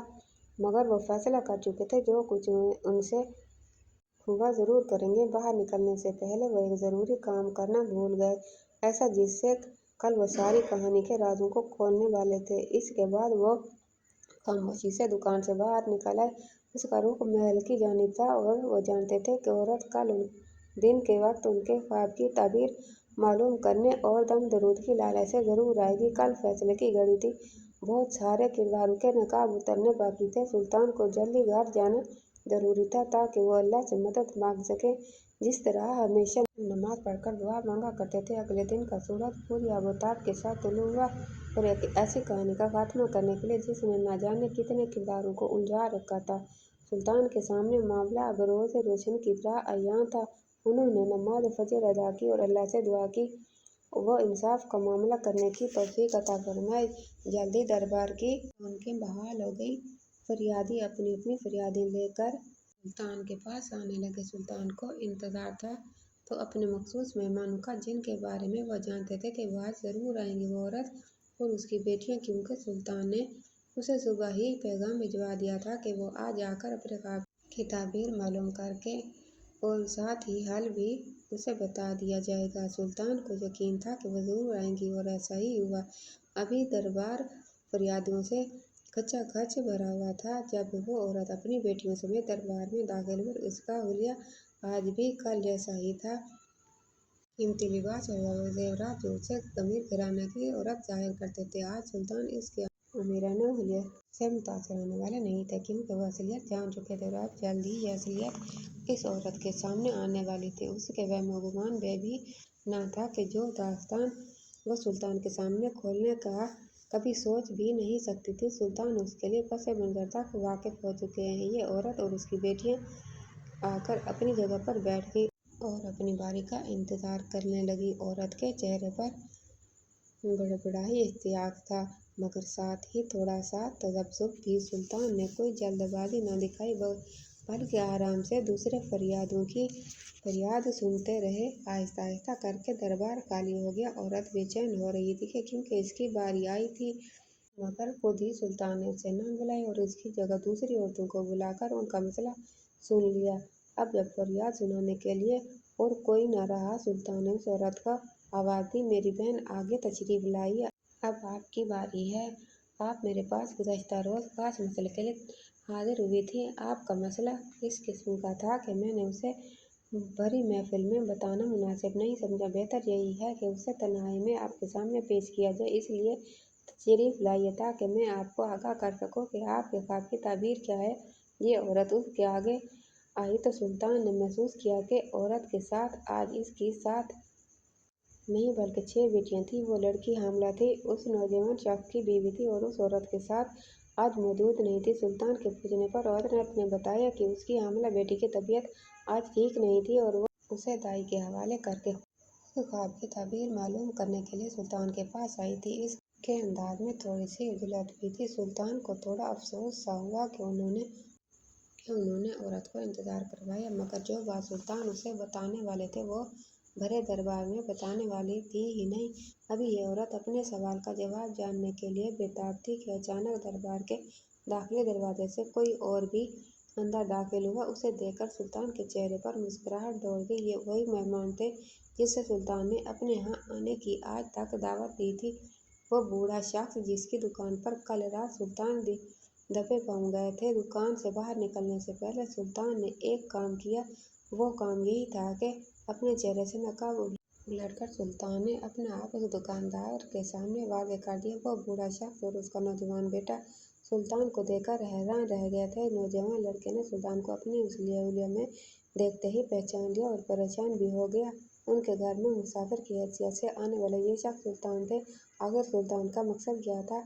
मगर वो फैसला कर चुके थे जो कुछ उनसे हुआ जरूर करेंगे। बाहर निकलने से पहले वो एक जरूरी काम करना भूल गए, ऐसा जिससे कल वो सारी कहानी के राजों को खोलने वाले थे। इसके बाद वो खामोशी से दुकान से बाहर निकल आए। उसका रुख महल की जानिब था और वो जानते थे कि औरत कल दिन के वक्त उनके ख्वाब की ताबीर मालूम करने और दम दरूद की लालच से जरूर आएगी। कल फैसले की घड़ी थी। बहुत सारे किरदारों के नकाब उतरने बाकी थे। सुल्तान को जल्दी घर जाना जरूरी था ताकि वो अल्लाह से मदद मांग सके, जिस तरह हमेशा नमाज पढ़कर दुआ मांगा करते थे। अगले दिन का सूरज पूरी आबोताब के साथ तुलू हुआ और एक ऐसी कहानी का खात्मा करने के लिए जिसने न जाने कितने किरदारों को उलझा रखा था। सुल्तान के सामने मामला अब रोज रोशनी की तरह अयां था। उन्होंने नमाज फजर अदा की और अल्लाह से दुआ की वो इंसाफ का मामला करने की तौफीक अता फरमाए। जल्दी दरबार की रौनकें बहाल हो गई। फरियादी अपनी अपनी फरियादें लेकर सुल्तान के पास आने लगे। सुल्तान को इंतजार था तो अपने मखसूस मेहमानों का, जिनके बारे में वह जानते थे कि वह आज जरूर आएंगे, वो औरत और उसकी बेटियां, क्योंकि सुल्तान ने उसे सुबह ही पैगाम भिजवा दिया था कि वो आज आकर अपने ख्वाब की ताबीर मालूम करके और साथ ही हल भी उसे बता दिया जाएगा। सुल्तान को यकीन था कि वो जरूर आएंगी और ऐसा ही हुआ। अभी दरबार फरियादियों से खचाखच भरा हुआ था जब वो औरत अपनी बेटियों समेत दरबार में दाखिल हुई। उसका हुलिया आज भी कल जैसा ही था। कीमती लिबास और जेवरात जो उसे अमीर घराने की औरत जाहिर करते थे। आज सुल्तान इसके अमीराना हुलिया से मुतासर होने वाले नहीं थे, क्योंकि वह असलियत जान चुके थे और अब जल्द ही यह असलियत इस औरत के सामने आने वाली थी। उसके वहम गुमान में भी न था कि जो दास्तान वो सुल्तान के सामने खोलने का कभी सोच भी नहीं सकती थी, सुल्तान उसके लिए पसे मंजर तक वाकिफ हो चुके हैं। ये औरत और उसकी बेटियां आकर अपनी जगह पर बैठ गई और अपनी बारी का इंतजार करने लगी। औरत के चेहरे पर बड़बड़ाही इश्तियाक था, मगर साथ ही थोड़ा सा तजब्जुब भी। सुल्तान ने कोई जल्दबाजी न दिखाई, बल्कि आराम से दूसरे फरियादियों की फरियाद सुनते रहे। आहिस्ता आहिस्ता करके दरबार खाली हो गया। औरत बेचैन हो रही थी क्योंकि इसकी बारी आई थी, मगर खुद ही सुल्तान ने उसे न बुलाया और इसकी जगह दूसरी औरतों को बुलाकर उनका मसला सुन लिया। अब जब फरियाद सुनाने के लिए और कोई न रहा, सुल्तान ने उस औरत को आवाज दी, मेरी बहन आगे तशरीफ लाइए, अब आपकी बारी है। आप मेरे पास गुज़श्ता रोज खास मसले के लिए हाजिर हुई थी। आपका मसला इस किस्म का था कि मैंने उसे भरी महफिल में बताना मुनासिब नहीं समझा। बेहतर यही है कि उसे तन्हाई में आपके सामने पेश किया जाए, इसलिए तशरीफ लाइए ताकि मैं आपको आगाह कर सकूं कि आपके ख्वाब की ताबीर क्या है। ये औरत उसके आगे आई तो सुल्तान ने महसूस किया कि औरत के साथ आज इसकी 7 नहीं बल्कि 6 बेटियां थीं। वो लड़की हामला थी, उस नौजवान शख्स की बीवी थी और उस औरत के साथ आज मौजूद नहीं थी। सुल्तान के पूछने पर औरत ने बताया कि उसकी हामला बेटी की तबीयत आज ठीक नहीं थी और वो उसे दाई के हवाले करके ख्वाब की ताबीर मालूम करने के लिए सुल्तान के पास आई थी। इसके अंदाज में थोड़ी सी उजलत भी थी। सुल्तान को थोड़ा अफसोस सा हुआ कि उन्होंने औरत को इंतजार करवाया, मगर जो बात सुल्तान उसे बताने वाले थे वो भरे दरबार में बताने वाली थी ही नहीं। अभी ये औरत अपने सवाल का जवाब जानने के लिए बेताब थी कि अचानक दरबार के दाखिली दरवाजे से कोई और भी अंदर दाखिल हुआ। उसे देखकर सुल्तान के चेहरे पर मुस्कुराहट दौड़ गई। ये वही मेहमान थे जिसे सुल्तान ने अपने यहाँ आने की आज तक दावत दी थी। वो बूढ़ा शख्स जिसकी दुकान पर कल रात सुल्तान दबे पाँव गए थे। दुकान से बाहर निकलने से पहले सुल्तान ने एक काम किया। वो काम यही था कि अपने चेहरे से नकाब उलटकर सुल्तान ने अपना आप उस दुकानदार के सामने वाज़ेह कर दिया। वो बूढ़ा शख्स और उसका नौजवान बेटा सुल्तान को देखकर हैरान रह गए थे। नौजवान लड़के ने सुल्तान को अपनी उस हुलिया में देखते ही पहचान लिया और परेशान भी हो गया। उनके घर में मुसाफिर की हैसियत से आने वाले ये शख्स सुल्तान थे। आखिर सुल्तान का मकसद क्या था?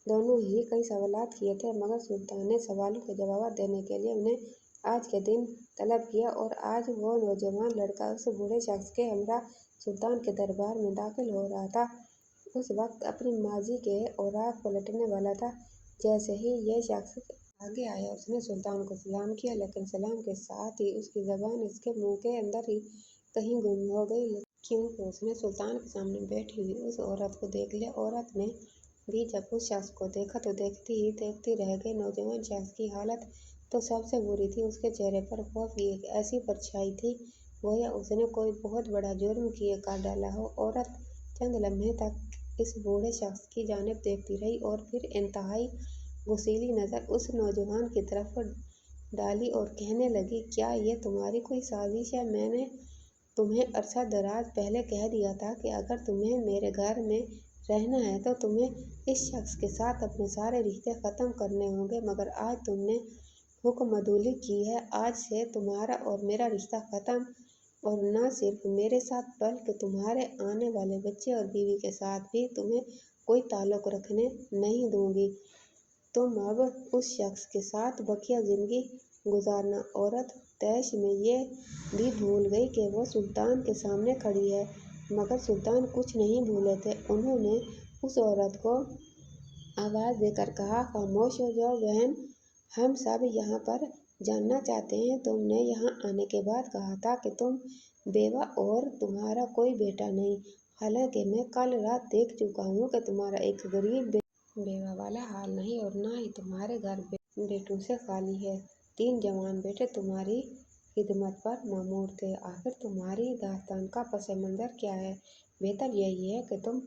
दोनों ही कई सवालात किए थे, मगर सुल्तान ने सवालों के जवाब देने के लिए उन्हें آج کے دن طلب کیا اور آج وہ نوجوان لڑکا اس بوڑھے شخص کے ہمراہ سلطان کے دربار میں داخل ہو رہا تھا۔ اس وقت اپنی ماضی کے اوراق پلٹنے والا تھا۔ جیسے ہی یہ شخص آگے آیا اس نے سلطان کو سلام کیا، لیکن سلام کے ساتھ ہی اس کی زبان اس کے منہ کے اندر ہی کہیں گم ہو گئی، کیونکہ اس نے سلطان کے سامنے بیٹھی ہوئی اس عورت کو دیکھ لیا۔ عورت نے بھی جب اس شخص کو دیکھا تو دیکھتی ہی دیکھتی رہ گئی۔ نوجوان شخص کی حالت تو سب سے بری تھی۔ اس کے چہرے پر خوف کی ایک ایسی پرچھائی تھی گویا اس نے کوئی بہت بڑا جرم کیے کر ڈالا ہو۔ عورت چند لمحے تک اس بوڑھے شخص کی جانب دیکھتی رہی اور پھر انتہائی غصیلی نظر اس نوجوان کی طرف ڈالی اور کہنے لگی، کیا یہ تمہاری کوئی سازش ہے؟ میں نے تمہیں عرصہ دراز پہلے کہہ دیا تھا کہ اگر تمہیں میرے گھر میں رہنا ہے تو تمہیں اس شخص کے ساتھ اپنے سارے رشتے ختم کرنے ہوں گے، مگر آج تم نے حکم عدولی کی ہے۔ آج سے تمہارا اور میرا رشتہ ختم، اور نہ صرف میرے ساتھ بلکہ تمہارے آنے والے بچے اور بیوی کے ساتھ بھی تمہیں کوئی تعلق رکھنے نہیں دوں گی۔ تم اب اس شخص کے ساتھ بقیہ زندگی گزارنا۔ عورت طیش میں یہ بھی بھول گئی کہ وہ سلطان کے سامنے کھڑی ہے، مگر سلطان کچھ نہیں بھولے تھے۔ انہوں نے اس عورت کو آواز دے کر کہا، خاموش ہو جاؤ بہن، ہم سب یہاں پر جاننا چاہتے ہیں، تم نے یہاں آنے کے بعد کہا تھا کہ تم بیوہ اور تمہارا کوئی بیٹا نہیں، حالانکہ میں کل رات دیکھ چکا ہوں کہ تمہارا ایک غریب بیوہ والا حال نہیں اور نہ ہی تمہارے گھر بیٹوں سے خالی ہے۔ 3 جوان بیٹے تمہاری خدمت پر مامور تھے۔ آخر تمہاری داستان کا پس منظر کیا ہے؟ بہتر یہی ہے کہ تم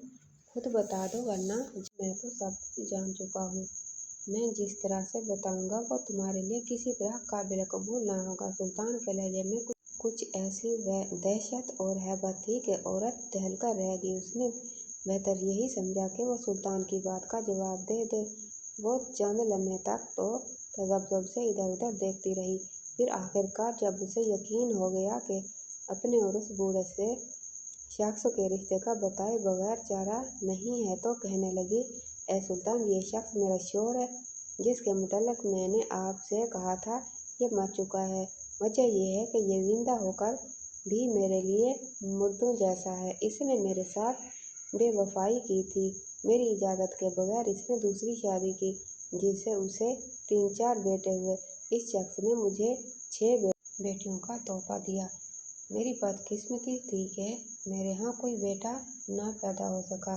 خود بتا دو، ورنہ میں تو سب کچھ جان چکا ہوں۔ میں جس طرح سے بتاؤں گا وہ تمہارے لیے کسی طرح قابل قبول نہ ہوگا۔ سلطان کے لہجے میں کچھ ایسی دہشت اور ہیبت تھی کہ عورت دہل کر رہ گئی۔ اس نے بہتر یہی سمجھا کہ وہ سلطان کی بات کا جواب دے دے۔ وہ چند لمحے تک تو تذبذب سے ادھر ادھر دیکھتی رہی، پھر آخرکار جب اسے یقین ہو گیا کہ اپنے اور اس بوڑھے سے شخص کے رشتے کا بتائے بغیر چارہ نہیں ہے تو کہنے لگی، اے سلطان، یہ شخص میرا شوہر ہے جس کے متعلق میں نے آپ سے کہا تھا، یہ مر چکا ہے۔ وجہ یہ ہے کہ یہ زندہ ہو کر بھی میرے لیے مردوں جیسا ہے۔ اس نے میرے ساتھ بے وفائی کی تھی، میری اجازت کے بغیر اس نے دوسری شادی کی جس سے اسے 3-4 بیٹے ہوئے۔ اس شخص نے مجھے 6 بیٹیوں کا تحفہ دیا۔ میری بدقسمتی تھی کہ میرے ہاں کوئی بیٹا نہ پیدا ہو سکا۔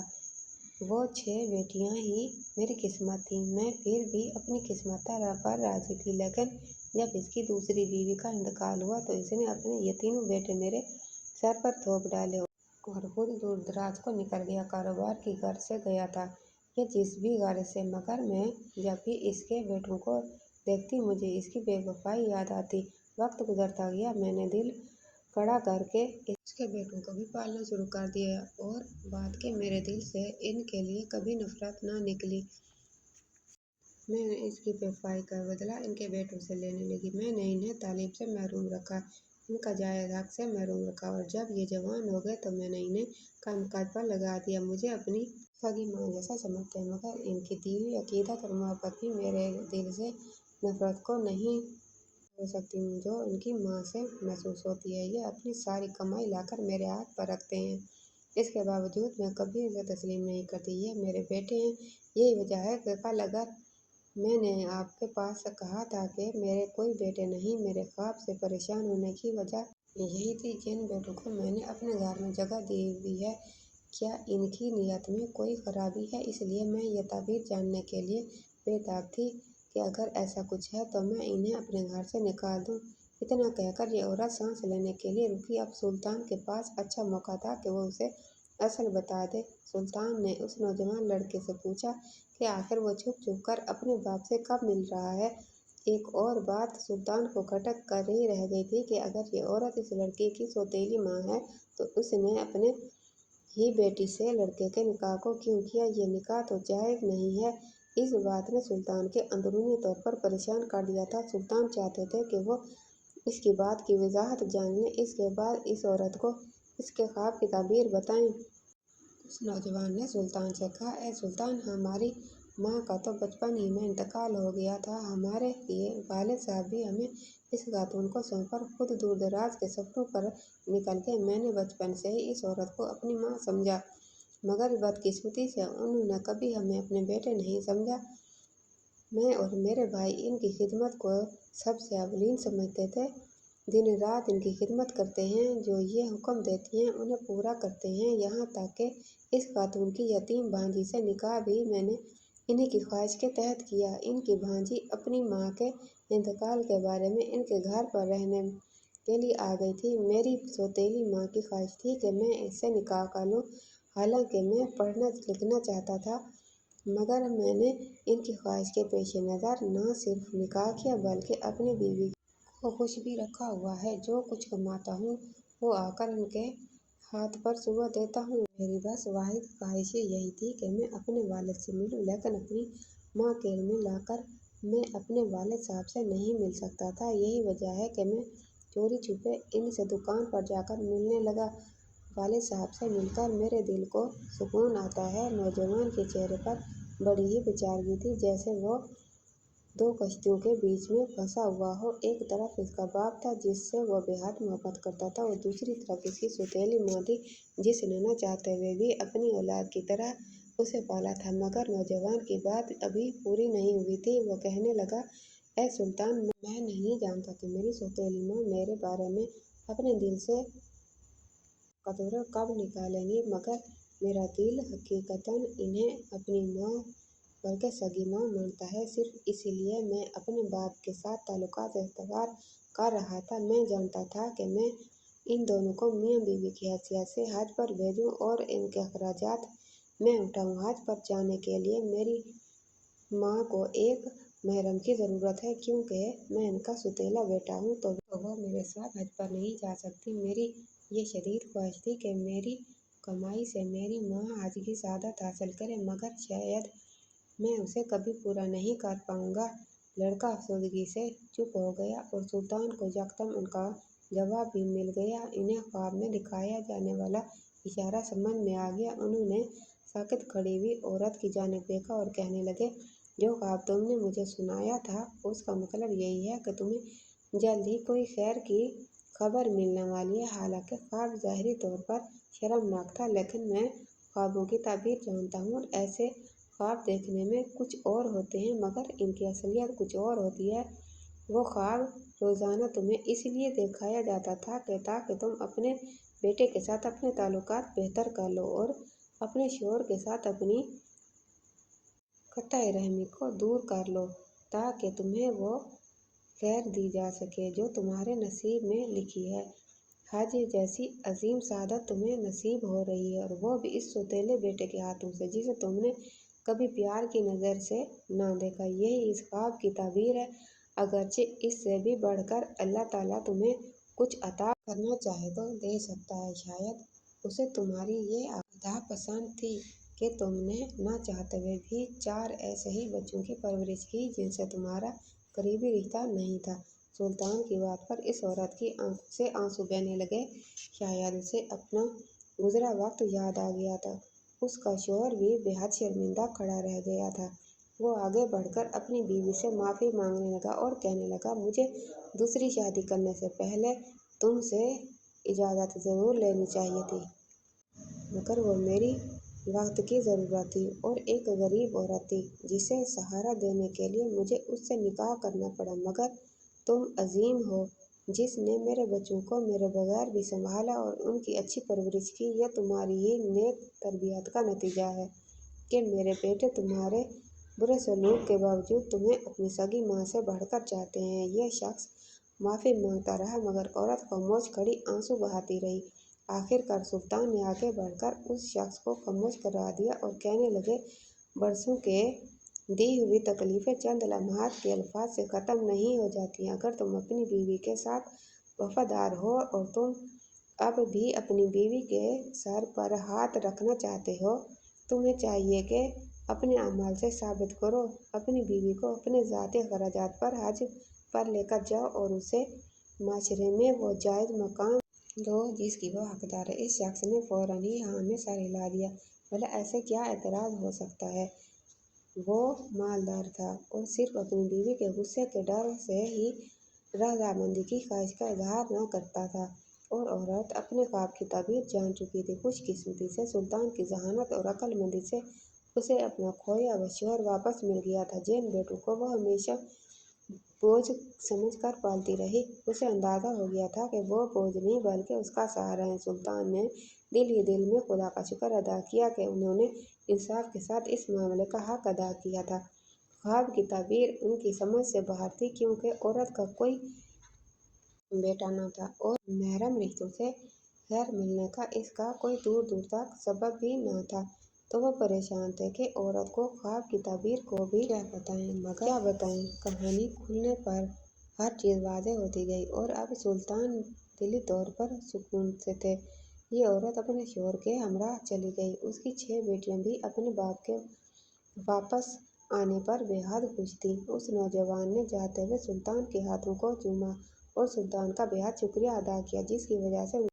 وہ 6 بیٹیاں ہی میری قسمت تھیں۔ میں پھر بھی اپنی قسمت پر راضی تھی، لیکن جب اس کی دوسری بیوی کا انتقال ہوا تو اس نے اپنے یہ تینوں بیٹے میرے سر پر تھوپ ڈالے اور خود دور دراز کو نکل گیا، کاروبار کی غرض سے گیا تھا یا جس بھی غرض سے، مگر میں جب بھی اس کے بیٹوں کو دیکھتی مجھے اس کی بے وفائی یاد آتی۔ وقت گزرتا گیا، میں نے دل کڑا کر کے اس کے بیٹوں کو بھی پالنا شروع کر دیا اور بات کہ میرے دل سے ان کے لیے کبھی نفرت نہ نکلی۔ میں نے اس کی بے وفائی کا بدلہ ان کے بیٹوں سے لینے لگی۔ میں نے انہیں تعلیم سے محروم رکھا، ان کا جائز حق سے محروم رکھا، اور جب یہ جوان ہو گئے تو میں نے انہیں کام کاج پر لگا دیا۔ مجھے اپنی سگی ماں جیسا سمجھتے ہیں، مگر ان کی دی ہوئی عقیدت اور محبت بھی میرے دل سے نفرت کو نہیں دھو سکتی جو ان کی ماں سے محسوس ہوتی ہے۔ یہ اپنی ساری کمائی لا کر میرے ہاتھ پر رکھتے ہیں، اس کے باوجود میں کبھی اسے تسلیم نہیں کرتی۔ یہ میرے بیٹے ہیں، یہی وجہ ہے کہ کل اگر میں نے آپ کے پاس کہا تھا کہ میرے کوئی بیٹے نہیں، میرے خواب سے پریشان ہونے کی وجہ یہی تھی۔ جن بیٹوں کو میں نے اپنے گھر میں جگہ دی ہوئی ہے، کیا ان کی نیت میں کوئی خرابی ہے؟ اس لیے میں یہ تعبیر جاننے کے لیے بے تاب تھی کہ اگر ایسا کچھ ہے تو میں انہیں اپنے گھر سے نکال دوں۔ اتنا کہہ کر یہ عورت سانس لینے کے لیے رکی۔ اب سلطان کے پاس اچھا موقع تھا کہ وہ اسے اصل بتا دے۔ سلطان نے اس نوجوان لڑکے سے پوچھا کہ آخر وہ چھپ چھپ کر اپنے باپ سے کب مل رہا ہے۔ ایک اور بات سلطان کو کھٹک کر ہی رہ گئی تھی کہ اگر یہ عورت اس لڑکے کی سوتیلی ماں ہے تو اس نے اپنے ہی بیٹی سے لڑکے کے نکاح کو کیوں کیا؟ یہ نکاح تو جائز نہیں ہے۔ اس بات نے سلطان کو اندرونی طور پر پریشان کر دیا تھا۔ سلطان چاہتے تھے کہ وہ اس کی بات کی وضاحت جان لیں، اس کے بعد اس عورت کو اس کے خواب کی تعبیر بتائیں۔ اس نوجوان نے سلطان سے کہا، اے سلطان، ہماری माँ का तो बचपन ही में इंतकाल हो गया था। हमारे लिए वालिद साहब भी हमें इस खातून को सौंपकर खुद दूर दराज के सफरों पर निकल गए। मैंने बचपन से ही इस औरत को अपनी माँ समझा, मगर बदकिस्मती से उन्होंने कभी हमें अपने बेटे नहीं समझा। मैं और मेरे भाई इनकी खिदमत को सबसे अवलीन समझते थे। दिन रात इनकी खिदमत करते हैं, जो ये हुक्म देती हैं उन्हें पूरा करते हैं। यहाँ तक कि इस खातून की यतीम भांजी से निकाह भी मैंने इन्हीं की ख्वाहिश के तहत किया। इनकी भांजी अपनी माँ के इंतकाल के बारे में इनके घर पर रहने के लिए आ गई थी। मेरी सौतेली माँ की ख्वाहिश थी कि मैं इससे निकाह कर लूँ, हालांकि मैं पढ़ना लिखना चाहता था, मगर मैंने इनकी ख्वाहिश के पेश नज़र न सिर्फ निकाह किया बल्कि अपनी बीवी को खुश भी रखा हुआ है। जो कुछ कमाता हूँ वो आकर इनके हाथ पर सुबह देता हूँ। मेरी बस वाहिद ख्वाहिश यही थी कि मैं अपने वालिद से मिलूँ, लेकिन अपनी माँ के में लाकर मैं अपने वालिद साहब से नहीं मिल सकता था। यही वजह है कि मैं चोरी छुपे इनसे दुकान पर जाकर मिलने लगा। वालिद साहब से मिलकर मेरे दिल को सुकून आता है। नौजवान के चेहरे पर बड़ी ही बेचारगी थी, जैसे वो दो कश्तियों के बीच में फंसा हुआ हो। एक तरफ इसका बाप था जिससे वो बेहद मोहब्बत करता था, और दूसरी तरफ इसकी सौतेली माँ थी जिसने न चाहते हुए भी अपनी औलाद की तरह उसे पाला था। मगर नौजवान की बात अभी पूरी नहीं हुई थी। वो कहने लगा, ए सुल्तान, मैं नहीं जानता कि मेरी सौतेली माँ मेरे बारे में अपने दिल से कतूरे कब निकालेंगी, मगर मेरा दिल हकीकतन इन्हें अपनी माँ बल्कि सगी माँ मानता है। सिर्फ इसीलिए मैं अपने बाप के साथ ताल्लुकात इस्तवार कर रहा था। मैं जानता था कि मैं इन दोनों को मियाँ बीवी की हैसियत से हज पर भेजूँ और इनके अखराजात मैं उठाऊँ। हज पर जाने के लिए मेरी माँ को एक महरम की ज़रूरत है, क्योंकि मैं इनका सौतेला बेटा हूँ, तो वो मेरे साथ हज पर नहीं जा सकती। मेरी ये शदीद ख्वाहिश थी कि मेरी कमाई से मेरी माँ हज की सआदत हासिल करे, मगर शायद मैं उसे कभी पूरा नहीं कर पाऊंगा। लड़का अफसोसगी से चुप हो गया और सुल्तान को यकदम उनका जवाब भी मिल गया। इन्हें ख्वाब में दिखाया जाने वाला इशारा समझ में आ गया। उन्होंने साकित खड़ी हुई औरत की जानिब देखा और कहने लगे, जो ख्वाब तुमने मुझे सुनाया था उसका मतलब यही है कि तुम्हें जल्द ही कोई खैर की खबर मिलने वाली है। हालांकि ख्वाब ज़ाहिरी तौर पर शर्मनाक था, लेकिन मैं ख्वाबों की ताबीर जानता हूँ और ऐसे ख्वाब देखने में कुछ और होते हैं, मगर इनकी असलियत कुछ और होती है। वो ख्वाब रोज़ाना तुम्हें इसलिए दिखाया जाता था कि ताकि तुम अपने बेटे के साथ अपने ताल्लुकात बेहतर कर लो और अपने शौहर के साथ अपनी कतई रहमी को दूर कर लो, ताकि तुम्हें वो खैर दी जा सके जो तुम्हारे नसीब में लिखी है। हज जैसी अजीम सादत तुम्हें नसीब हो रही है, और वो भी इस सौतेले बेटे के हाथों से जिसे तुमने कभी प्यार की नज़र से ना देखा। यही इस ख्वाब की ताबीर है। अगरचे इससे भी बढ़कर अल्लाह ताला तुम्हें कुछ अता करना चाहे तो दे सकता है। शायद उसे तुम्हारी ये अदा पसंद थी कि तुमने ना चाहते हुए भी 4 ऐसे ही बच्चों की परवरिश की जिनसे तुम्हारा करीबी रिश्ता नहीं था। सुल्तान की बात पर इस औरत की आंखों से आंसू बहने लगे। शायद उसे अपना गुजरा वक्त याद आ गया था। उसका शौहर भी बेहद शर्मिंदा खड़ा रह गया था। वो आगे बढ़कर अपनी बीवी से माफ़ी मांगने लगा और कहने लगा, मुझे दूसरी शादी करने से पहले तुमसे इजाज़त ज़रूर लेनी चाहिए थी, मगर वो मेरी वक्त की ज़रूरत थी और एक गरीब औरत थी जिसे सहारा देने के लिए मुझे उससे निकाह करना पड़ा। मगर तुम अजीम हो जिसने मेरे बच्चों को मेरे बगैर भी संभाला और उनकी अच्छी परवरिश की। यह तुम्हारी ही नेक तरबियत का नतीजा है कि मेरे बेटे तुम्हारे बुरे सलूक के बावजूद तुम्हें अपनी सगी माँ से बढ़कर चाहते हैं। यह शख्स माफ़ी मांगता रहा, मगर औरत खामोश खड़ी आंसू बहाती रही। आखिरकार सुल्तान ने आगे बढ़कर उस शख्स को खामोश करा दिया और कहने लगे, बरसों के दी हुई तकलीफ़ें चंद लम्हात के अल्फाज से ख़त्म नहीं हो जाती। अगर तुम अपनी बीवी के साथ वफादार हो और तुम अब भी अपनी बीवी के सर पर हाथ रखना चाहते हो, तुम्हें चाहिए कि अपने अमाल से साबित करो। अपनी बीवी को अपने ज़ाती अखराजात पर हज पर लेकर जाओ और उसे माशरे में वो जायज़ मकाम दो जिसकी वो हकदार है। इस शख्स ने फ़ौरन ही हाँ में सर हिला दिया। भला ऐसे क्या एतराज़ हो सकता है। वो मालदार था और सिर्फ अपनी बीवी के गुस्से के डर से ही रजामंदी की ख्वाहिश का इजहार न करता था। और औरत अपने ख्वाब की ताबीर जान चुकी थी। खुशकिस्मती से सुल्तान की जहानत और अक्लमंदी से उसे अपना खोया हुआ शौहर वापस मिल गया था। जिन बेटों को वो हमेशा बोझ समझकर पालती रही, उसे अंदाजा हो गया था कि वो बोझ नहीं बल्कि उसका सहारा है। सुल्तान ने दिल ही दिल में खुदा का शुक्र अदा किया कि उन्होंने इंसाफ के साथ इस मामले का हक अदा किया था। ख्वाब की ताबीर उनकी समझ से बाहर थी, क्योंकि औरत का कोई बेटा न था और महरम रिश्तों से खैर मिलने का इसका कोई दूर दूर तक सबब भी न था। तो वो परेशान थे कि औरत को ख्वाब की ताबीर को भी क्या बताएं, मगर क्या बताएं। कहानी खुलने पर हर चीज़ वाज़ेह होती गई और अब सुल्तान दिली तौर पर सुकून से थे। ये औरत अपने शौहर के हमराह चली गई। उसकी 6 बेटियां भी अपने बाप के वापस आने पर बेहद खुश थीं। उस नौजवान ने जाते हुए सुल्तान के हाथों को चूमा और सुल्तान का बेहद शुक्रिया अदा किया, जिसकी वजह से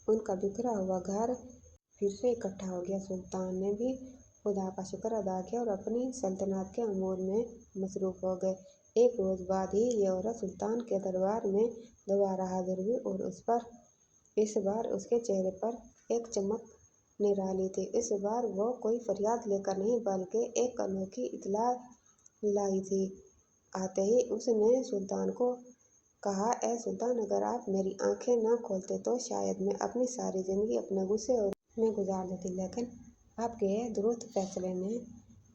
उनका बिखरा हुआ घर फिर से इकट्ठा हो गया। सुल्तान ने भी खुदा का शुक्र अदा किया और अपनी सल्तनत के अमूर में मसरूफ़ हो गए। एक रोज़ बाद ही ये औरत सुल्तान के दरबार में दोबारा हाजिर हुई और इस बार उसके चेहरे पर एक चमक निराली थी। इस बार वो कोई फरियाद लेकर नहीं बल्कि एक अनोखी इत्तला लाई थी। आते ही उसने सुल्तान को कहा, ए सुल्तान, अगर आप मेरी आंखें न खोलते तो शायद मैं अपनी सारी जिंदगी अपने गुस्से और में गुजार देती, लेकिन आपके दुरुस्त फैसले ने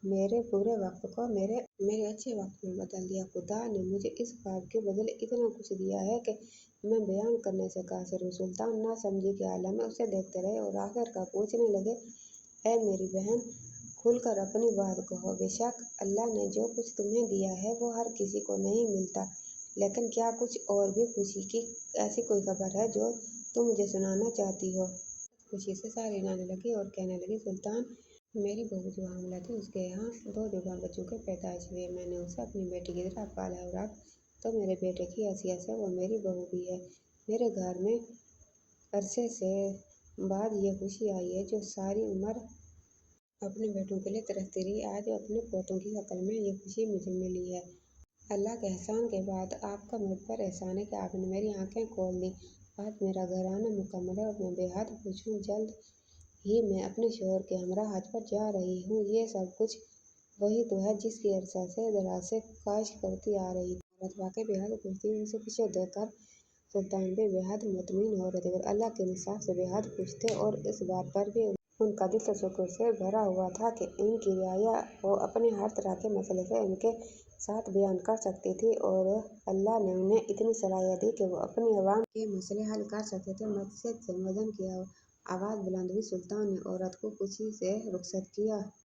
मेरे बुरे वक्त को मेरे अच्छे वक्त में बदल दिया। खुदा ने मुझे इस ख्वाब के बदले इतना कुछ दिया है कि मैं बयान करने से कासिर हूँ। सुल्तान नासमझी के आलम में उसे देखते रहे और आखिरकार पूछने लगे, ए मेरी बहन, खुलकर अपनी बात कहो। बेशक अल्लाह ने जो कुछ तुम्हें दिया है वो हर किसी को नहीं मिलता, लेकिन क्या कुछ और भी खुशी की ऐसी कोई खबर है जो तुम मुझे सुनाना चाहती हो? खुशी से सारी गाने लगी और कहने लगी, सुल्तान, मेरी बहू जो हामिला थी उसके यहाँ 2 जुबान बच्चों के पैदाइश हुए। मैंने उसे अपनी बेटी की तरह पाला और अब तो मेरे बेटे की हैसियत से वो मेरी बहू भी है। मेरे घर में अरसे से बाद ये खुशी आई है जो सारी उम्र अपने बेटों के लिए तरसती रही। आज अपने पोतों की शक्ल में ये खुशी मुझे मिली है। अल्लाह के एहसान के बाद आपका मुझ पर एहसान है कि आपने मेरी आंखें खोल दी। आज मेरा घराना मुकम्मल है और मैं बेहद खुश हूँ। जल्द ही मैं अपने शौहर के हमराह हज पर जा रही हूँ। ये सब कुछ वही तो है जिसकी अरसा से दराज से ख्वाहिश करती आ रही थी। औरत वाकई बेहद खुश थी। उसे खुशी देखकर सुल्तान भी बेहद मुतमईन हो रहे थे और अल्लाह के इंसाफ से बेहद खुश थे और इस बात पर भी उनका दिल शुक्र से भरा हुआ था कि इनकी रियाया वो अपने हर तरह के मसले से इनके साथ बयान कर सकती थी और अल्लाह ने उन्हें इतनी सलाहियत दी कि वो अपनी अवाम के मसले हल कर सकते थे। मस्जिद से मुअज्जिन की आवाज़ बुलंद हुई। सुल्तान ने औरत को खुशी से रुखसत किया।